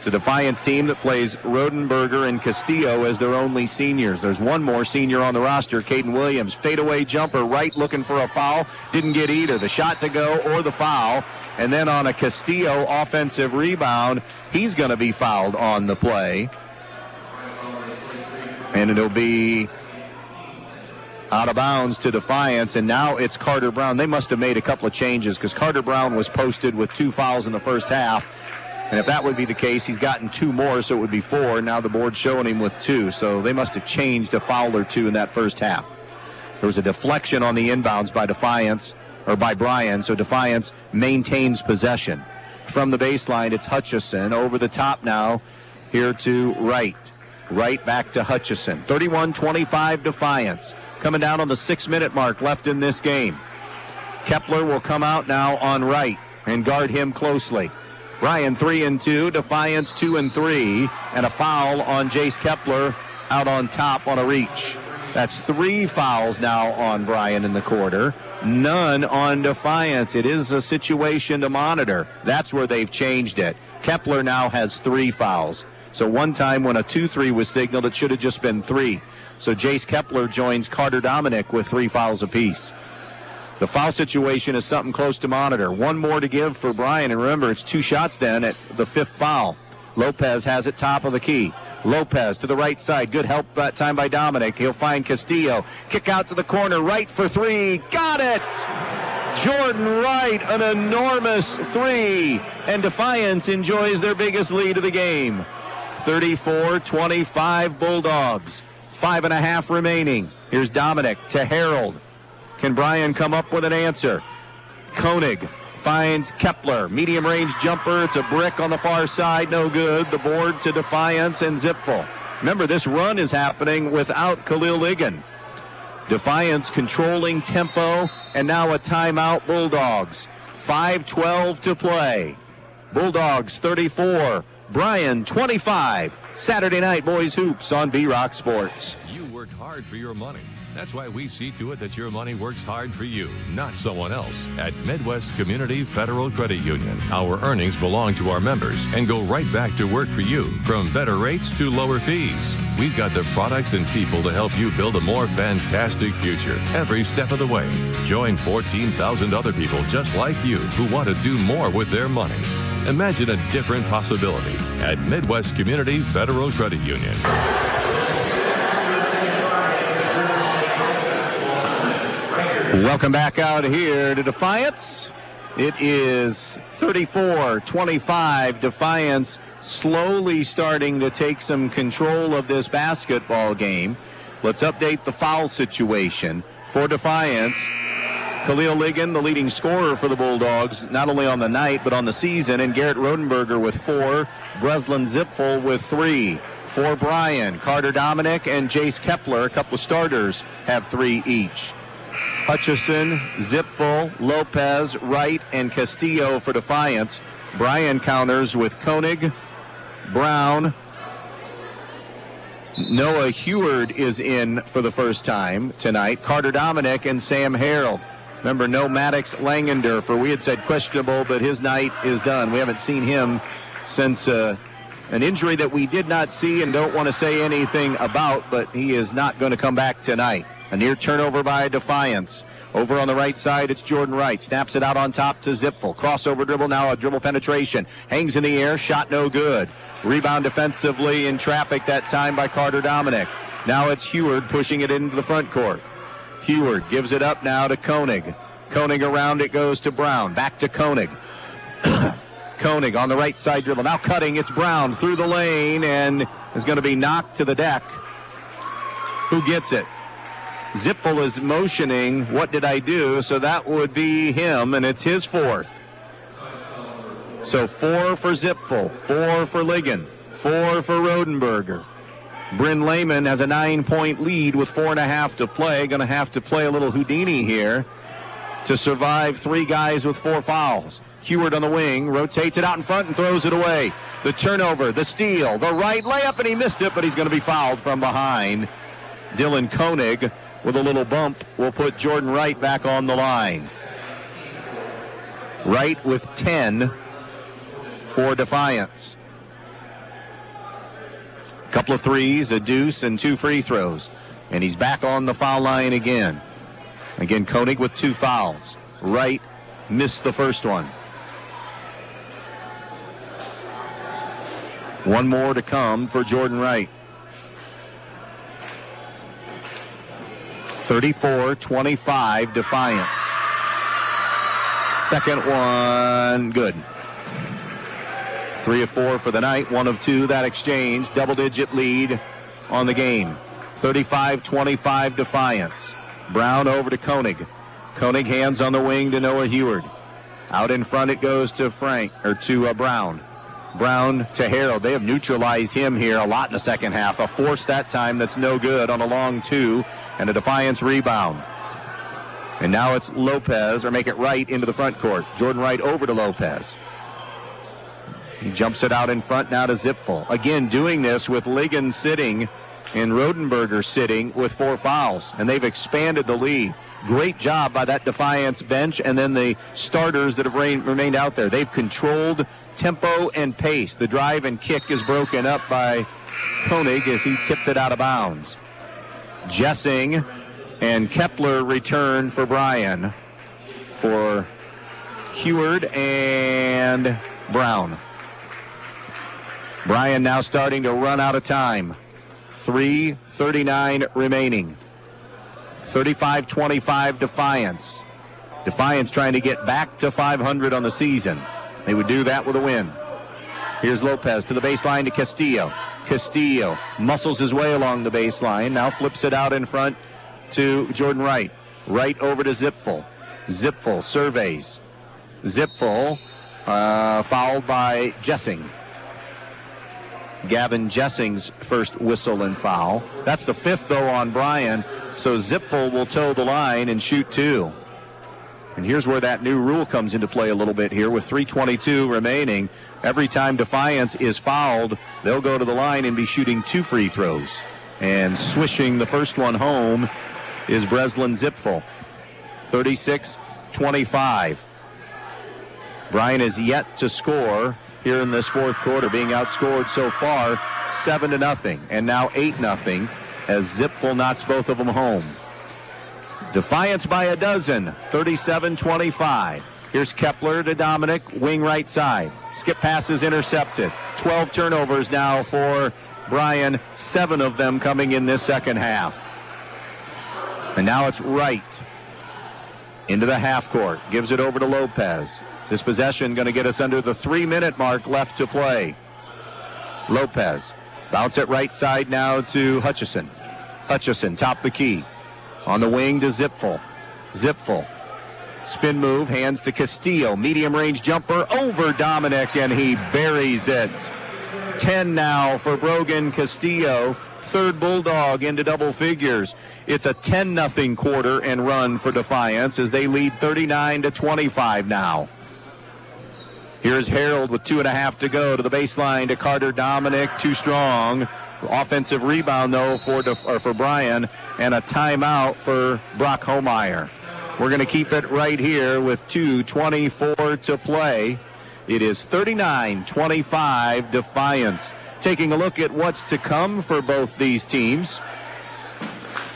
It's a Defiance team that plays Rodenberger and Castillo as their only seniors. There's one more senior on the roster, Caden Williams. Fadeaway jumper right, looking for a foul. Didn't get either the shot to go or the foul. And then on a Castillo offensive rebound, he's going to be fouled on the play. And it'll be out of bounds to Defiance, and now it's Carter Brown. They must have made a couple of changes because Carter Brown was posted with 2 fouls in the first half. And if that would be the case, he's gotten 2 more, so it would be 4. Now the board's showing him with 2. So they must have changed a foul or 2 in that first half. There was a deflection on the inbounds by Defiance, or by Bryan, so Defiance maintains possession. From the baseline, it's Hutchison. Over the top now, here to Wright. Wright back to Hutchison. 31-25 Defiance. Coming down on the 6-minute mark left in this game. Kepler will come out now on Wright and guard him closely. Bryan 3-2, Defiance 2-3, and a foul on Jace Kepler out on top on a reach. That's 3 fouls now on Bryan in the quarter, none on Defiance. It is a situation to monitor. That's where they've changed it. Kepler now has 3 fouls. So one time when a 2-3 was signaled, it should have just been 3. So Jace Kepler joins Carter Dominic with 3 fouls apiece. The foul situation is something close to monitor. 1 more to give for Bryan, and remember, it's 2 shots then at the 5th foul. Lopez has it top of the key. Lopez to the right side. Good help that time by Dominic. He'll find Castillo. Kick out to the corner. Wright for 3. Got it! Jordan Wright, an enormous 3. And Defiance enjoys their biggest lead of the game. 34-25 Bulldogs. 5.5 remaining. Here's Dominic to Harold. Can Bryan come up with an answer? Koenig finds Kepler. Medium range jumper. It's a brick on the far side. No good. The board to Defiance and Zipfel. Remember, this run is happening without Khalil Ligon. Defiance controlling tempo, and now a timeout Bulldogs. 5:12 to play. Bulldogs 34. Bryan 25. Saturday night boys hoops on B-Rock Sports. You work hard for your money. That's why we see to it that your money works hard for you, not someone else. At Midwest Community Federal Credit Union, our earnings belong to our members and go right back to work for you, from better rates to lower fees. We've got the products and people to help you build a more fantastic future every step of the way. Join 14,000 other people just like you who want to do more with their money. Imagine a different possibility at Midwest Community Federal Credit Union. Welcome back out here to Defiance. It is 34-25. Defiance slowly starting to take some control of this basketball game. Let's update the foul situation for Defiance. Khalil Ligon, the leading scorer for the Bulldogs, not only on the night but on the season, and Garrett Rodenberger with 4, Breslin Zipfel with 3. For Bryan, Carter Dominic and Jace Kepler, a couple of starters, have 3 each. Hutchison, Zipfel, Lopez, Wright, and Castillo for Defiance. Bryan counters with Koenig, Brown. Noah Heward is in for the first time tonight. Carter Dominic and Sam Harold. Remember, no Maddox Langendorfer. We had said questionable, but his night is done. We haven't seen him since an injury that we did not see and don't want to say anything about, but he is not going to come back tonight. A near turnover by Defiance. Over on the right side, it's Jordan Wright. Snaps it out on top to Zipfel. Crossover dribble, now a dribble penetration. Hangs in the air, shot no good. Rebound defensively in traffic that time by Carter Dominic. Now it's Heward pushing it into the front court. Heward gives it up now to Koenig. Koenig around it goes to Brown. Back to Koenig. Koenig on the right side dribble. Now cutting, it's Brown through the lane and is going to be knocked to the deck. Who gets it? Zipfel is motioning, what did I do? So that would be him, and it's his 4th. So 4 for Zipfel, 4 for Ligon, 4 for Rodenberger. Bryn Lehman has a 9-point lead with 4.5 to play. Going to have to play a little Houdini here to survive 3 guys with 4 fouls. Heward on the wing, rotates it out in front and throws it away. The turnover, the steal, the right layup, and he missed it, but he's going to be fouled from behind. Dylan Koenig with a little bump will put Jordan Wright back on the line. Wright with 10 for Defiance. Couple of threes, a deuce, and 2 free throws. And he's back on the foul line again. Again, Koenig with 2 fouls. Wright missed the first one. One more to come for Jordan Wright. 34-25 Defiance. Second one, good. 3 of 4 for the night, 1 of 2 that exchange. Double-digit lead on the game. 35-25 Defiance. Brown over to Koenig. Koenig hands on the wing to Noah Heward. Out in front it goes to Brown. Brown to Harold. They have neutralized him here a lot in the second half. A force that time that's no good on a long 2 and a Defiance rebound. And now it's Lopez, or make it Wright into the front court. Jordan Wright over to Lopez. He jumps it out in front now to Zipfel. Again, doing this with Ligon sitting and Rodenberger sitting with 4 fouls. And they've expanded the lead. Great job by that Defiance bench and then the starters that have remained out there. They've controlled tempo and pace. The drive and kick is broken up by Koenig as he tipped it out of bounds. Jessing and Kepler return for Bryan for Heward and Brown. Bryan now starting to run out of time. 3:39 remaining. 35-25 Defiance. Defiance trying to get back to 500 on the season. They would do that with a win. Here's Lopez to the baseline to Castillo. Castillo muscles his way along the baseline. Now flips it out in front to Jordan Wright. Wright over to Zipfel. Zipfel surveys. Zipfel fouled by Jessing. Gavin Jessing's first whistle and foul. That's the 5th, though, on Bryan. So Zipfel will toe the line and shoot 2. And here's where that new rule comes into play a little bit here with 3:22 remaining. Every time Defiance is fouled, they'll go to the line and be shooting 2 free throws. And swishing the first one home is Breslin Zipfel. 36-25. Bryan is yet to score here in this fourth quarter, being outscored so far 7-0 and now 8-0 as Zipfel knocks both of them home. Defiance by a dozen, 37-25. Here's Kepler to Dominic, wing right side. Skip passes intercepted. 12 turnovers now for Bryan, 7 of them coming in this second half. And now it's Wright into the half court. Gives it over to Lopez. This possession going to get us under the 3-minute mark left to play. Lopez. Bounce it right side now to Hutchison. Hutchison, top the key. On the wing to Zipfel. Zipfel. Spin move, hands to Castillo. Medium range jumper over Dominic, and he buries it. 10 now for Brogan Castillo. Third Bulldog into double figures. It's a 10-0 quarter and run for Defiance as they lead 39-25 now. Here's Harold with 2.5 to go to the baseline to Carter Dominic. Too strong. Offensive rebound, though, for Bryan, and a timeout for Brock Homeyer. We're going to keep it right here with 2:24 to play. It is 39-25 Defiance. Taking a look at what's to come for both these teams.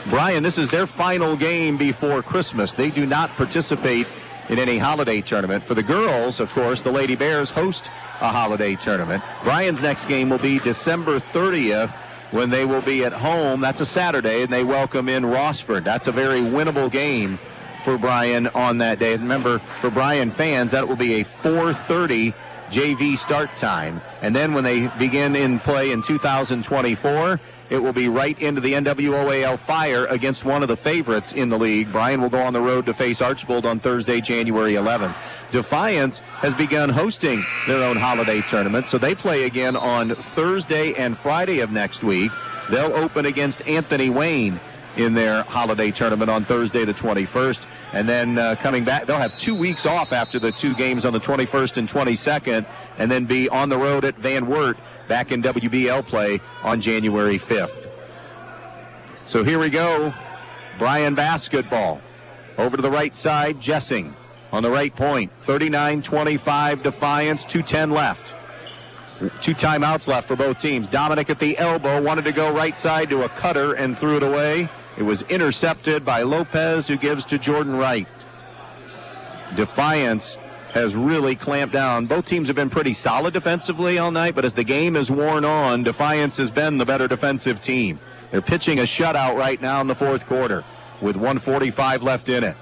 Bryan, this is their final game before Christmas. They do not participate in any holiday tournament. For the girls, of course, the Lady Bears host a holiday tournament. Bryan's next game will be December 30th when they will be at home. That's a Saturday, and they welcome in Rossford. That's a very winnable game for Bryan on that day. Remember, for Bryan fans, that will be a 4:30 JV start time. And then when they begin in play in 2024, it will be right into the NWOAL Fire against one of the favorites in the league. Bryan will go on the road to face Archbold on Thursday, January 11th. Defiance has begun hosting their own holiday tournament, so they play again on Thursday and Friday of next week. They'll open against Anthony Wayne in their holiday tournament on Thursday the 21st. And then coming back, they'll have 2 weeks off after the 2 games on the 21st and 22nd, and then be on the road at Van Wert back in WBL play on January 5th. So here we go. Bryan basketball. Over to the right side, Jessing on the right point. 39-25 Defiance, 2:10 left. 2 timeouts left for both teams. Dominic at the elbow, wanted to go right side to a cutter and threw it away. It was intercepted by Lopez, who gives to Jordan Wright. Defiance has really clamped down. Both teams have been pretty solid defensively all night, but as the game has worn on, Defiance has been the better defensive team. They're pitching a shutout right now in the fourth quarter with 1:45 left in it.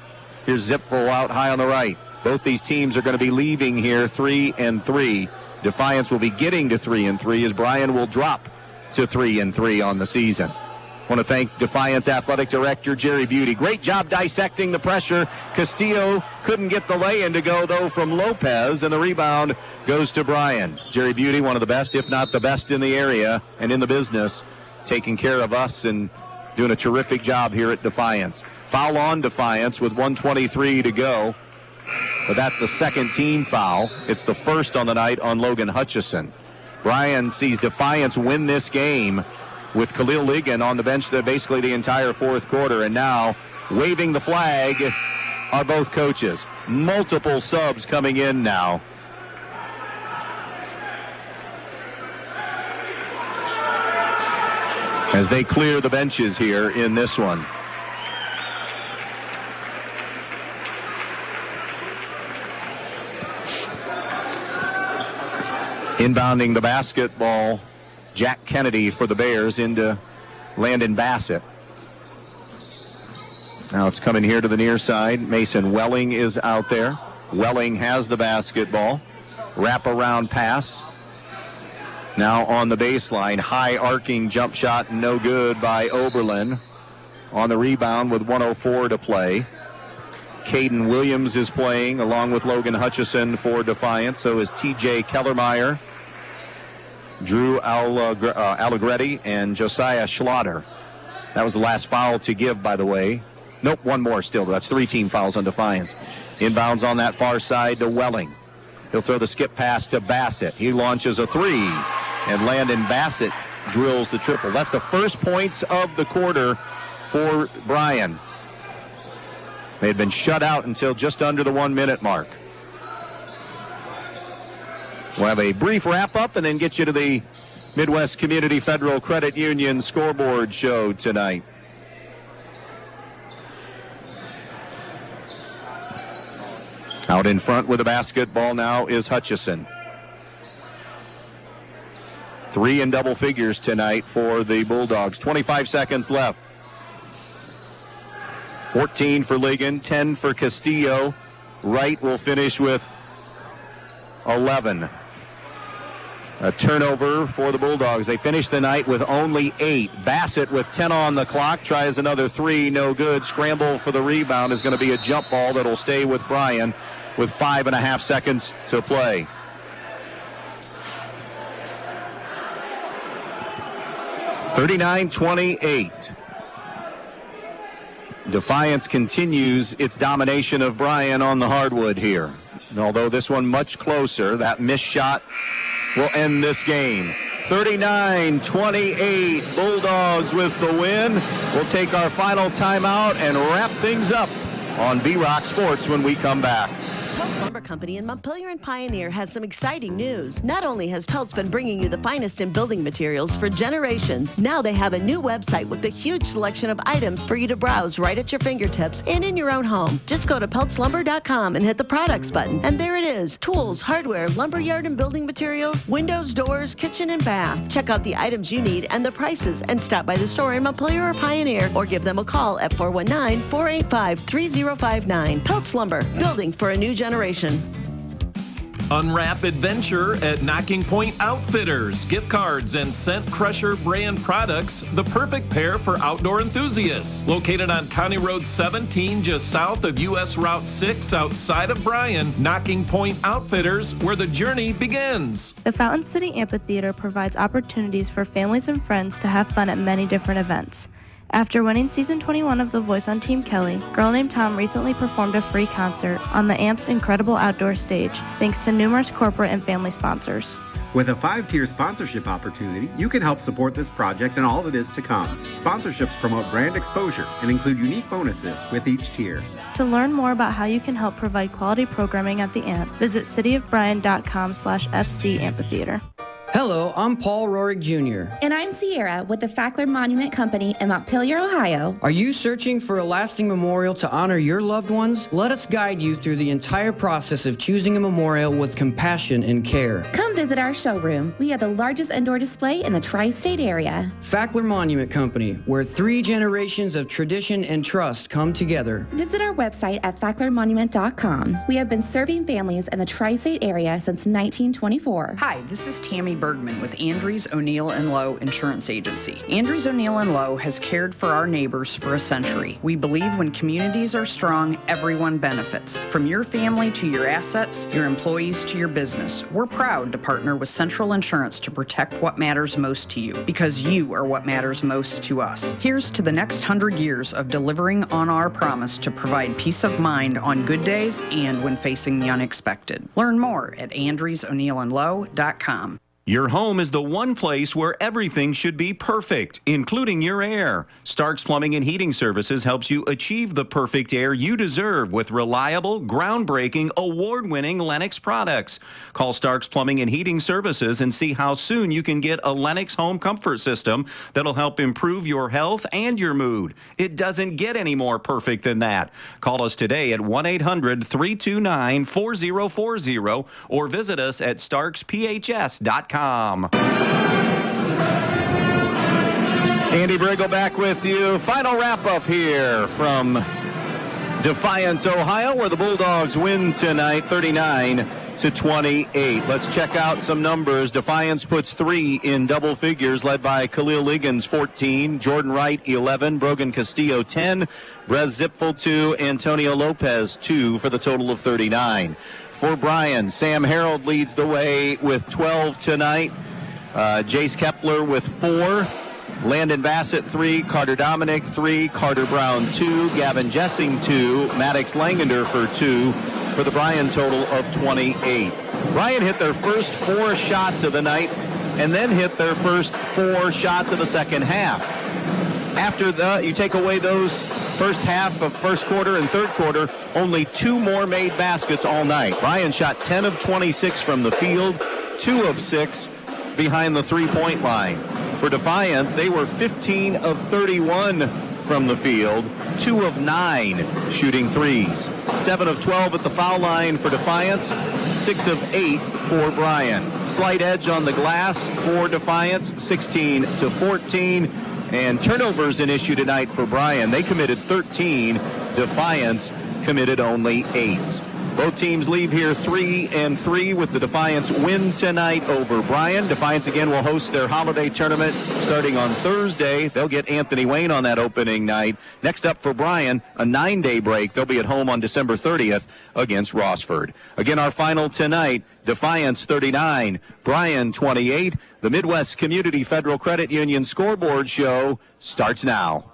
Here's Zipfel out high on the right. Both these teams are going to be leaving here 3-3. Defiance will be getting to 3-3 as Bryan will drop to 3-3 on the season. I want to thank Defiance Athletic Director Jerry Beauty. Great job dissecting the pressure. Castillo couldn't get the lay-in to go, though, from Lopez, and the rebound goes to Bryan. Jerry Beauty, one of the best, if not the best in the area and in the business, taking care of us and doing a terrific job here at Defiance. Foul on Defiance with 1:23 to go. But that's the second team foul. It's the first on the night on Logan Hutchison. Bryan sees Defiance win this game with Khalil Ligon on the bench basically the entire fourth quarter. And now, waving the flag, are both coaches. Multiple subs coming in now. As they clear the benches here in this one. Inbounding the basketball, Jack Kennedy for the Bears into Landon Bassett. Now it's coming here to the near side. Mason Welling is out there. Welling has the basketball. Wrap-around pass. Now on the baseline, high arcing jump shot, no good by Oberlin. On the rebound with 1:04 to play. Caden Williams is playing along with Logan Hutchison for Defiance. So is TJ Kellermeyer, Drew Allegretti, and Josiah Schlatter. That was the last foul to give, by the way. Nope, one more still. That's 3 team fouls on Defiance. Inbounds on that far side to Welling. He'll throw the skip pass to Bassett. He launches a 3, and Landon Bassett drills the triple. That's the first points of the quarter for Bryan. They had been shut out until just under the 1-minute mark. We'll have a brief wrap-up and then get you to the Midwest Community Federal Credit Union scoreboard show tonight. Out in front with the basketball now is Hutchison. 3 in double figures tonight for the Bulldogs. 25 seconds left. 14 for Ligon, 10 for Castillo. Wright will finish with 11. A turnover for the Bulldogs. They finish the night with only 8. Bassett with 10 on the clock tries another 3, no good. Scramble for the rebound is going to be a jump ball that'll stay with Bryan with 5.5 seconds to play. (39-28). Defiance continues its domination of Bryan on the hardwood here. Although this one much closer, that missed shot will end this game. 39-28, Bulldogs with the win. We'll take our final timeout and wrap things up on B-Rock Sports when we come back. Peltz Lumber Company in Montpelier and Pioneer has some exciting news. Not only has Peltz been bringing you the finest in building materials for generations, now they have a new website with a huge selection of items for you to browse right at your fingertips and in your own home. Just go to peltzlumber.com and hit the products button, and there it is. Tools, hardware, lumberyard and building materials, windows, doors, kitchen and bath. Check out the items you need and the prices, and stop by the store in Montpelier or Pioneer, or give them a call at 419-485-3059. Peltz Lumber, building for a new generation. Unwrap adventure at Knocking Point Outfitters. Gift cards and Scent Crusher brand products, the perfect pair for outdoor enthusiasts. Located on County Road 17, just south of US Route 6, outside of Bryan. Knocking Point Outfitters, where the journey begins. The Fountain City Amphitheater provides opportunities for families and friends to have fun at many different events. After winning Season 21 of The Voice on Team Kelly, Girl Named Tom recently performed a free concert on the AMP's incredible outdoor stage, thanks to numerous corporate and family sponsors. With a 5-tier sponsorship opportunity, you can help support this project and all that is to come. Sponsorships promote brand exposure and include unique bonuses with each tier. To learn more about how you can help provide quality programming at the AMP, visit cityofbryan.com/FC Amphitheater. Hello, I'm Paul Rorig Jr. And I'm Sierra with the Fackler Monument Company in Montpelier, Ohio. Are you searching for a lasting memorial to honor your loved ones? Let us guide you through the entire process of choosing a memorial with compassion and care. Come visit our showroom. We have the largest indoor display in the tri-state area. Fackler Monument Company, where 3 generations of tradition and trust come together. Visit our website at facklermonument.com. We have been serving families in the tri-state area since 1924. Hi, this is Tammy Bergman with Andrews, O'Neill & Lowe Insurance Agency. Andrews, O'Neill & Lowe has cared for our neighbors for a century. We believe when communities are strong, everyone benefits. From your family to your assets, your employees to your business. We're proud to partner with Central Insurance to protect what matters most to you, because you are what matters most to us. Here's to the next 100 years of delivering on our promise to provide peace of mind on good days and when facing the unexpected. Learn more at andrewsoneillandlowe.com. Your home is the one place where everything should be perfect, including your air. Stark's Plumbing and Heating Services helps you achieve the perfect air you deserve with reliable, groundbreaking, award-winning Lennox products. Call Stark's Plumbing and Heating Services and see how soon you can get a Lennox home comfort system that'll help improve your health and your mood. It doesn't get any more perfect than that. Call us today at 1-800-329-4040 or visit us at starksphs.com. Andy Brigle back with you. Final wrap-up here from Defiance, Ohio, where the Bulldogs win tonight 39-28. Let's check out some numbers. Defiance puts 3 in double figures, led by Khalil Liggins, 14, Jordan Wright, 11, Brogan Castillo, 10, Brez Zipfel, 2, Antonio Lopez, 2, for the total of 39. For Bryan, Sam Harold leads the way with 12 tonight. Jace Kepler with 4. Landon Bassett, 3. Carter Dominic, 3. Carter Brown, 2. Gavin Jessing, 2. Maddox Langander for 2. For the Bryan total of 28. Bryan hit their first 4 shots of the night and then hit their first 4 shots of the second half. After you take away those first half of first quarter and third quarter, only 2 more made baskets all night. Bryan shot 10 of 26 from the field, 2 of 6 behind the three-point line. For Defiance, they were 15 of 31 from the field, 2 of 9 shooting threes. 7 of 12 at the foul line for Defiance, 6 of 8 for Bryan. Slight edge on the glass for Defiance, 16-14. And turnovers an issue tonight for Bryan. They committed 13. Defiance committed only 8. Both teams leave here 3-3 with the Defiance win tonight over Bryan. Defiance again will host their holiday tournament starting on Thursday. They'll get Anthony Wayne on that opening night. Next up for Bryan, a 9-day break. They'll be at home on December 30th against Rossford. Again, our final tonight, Defiance 39, Bryan 28. The Midwest Community Federal Credit Union scoreboard show starts now.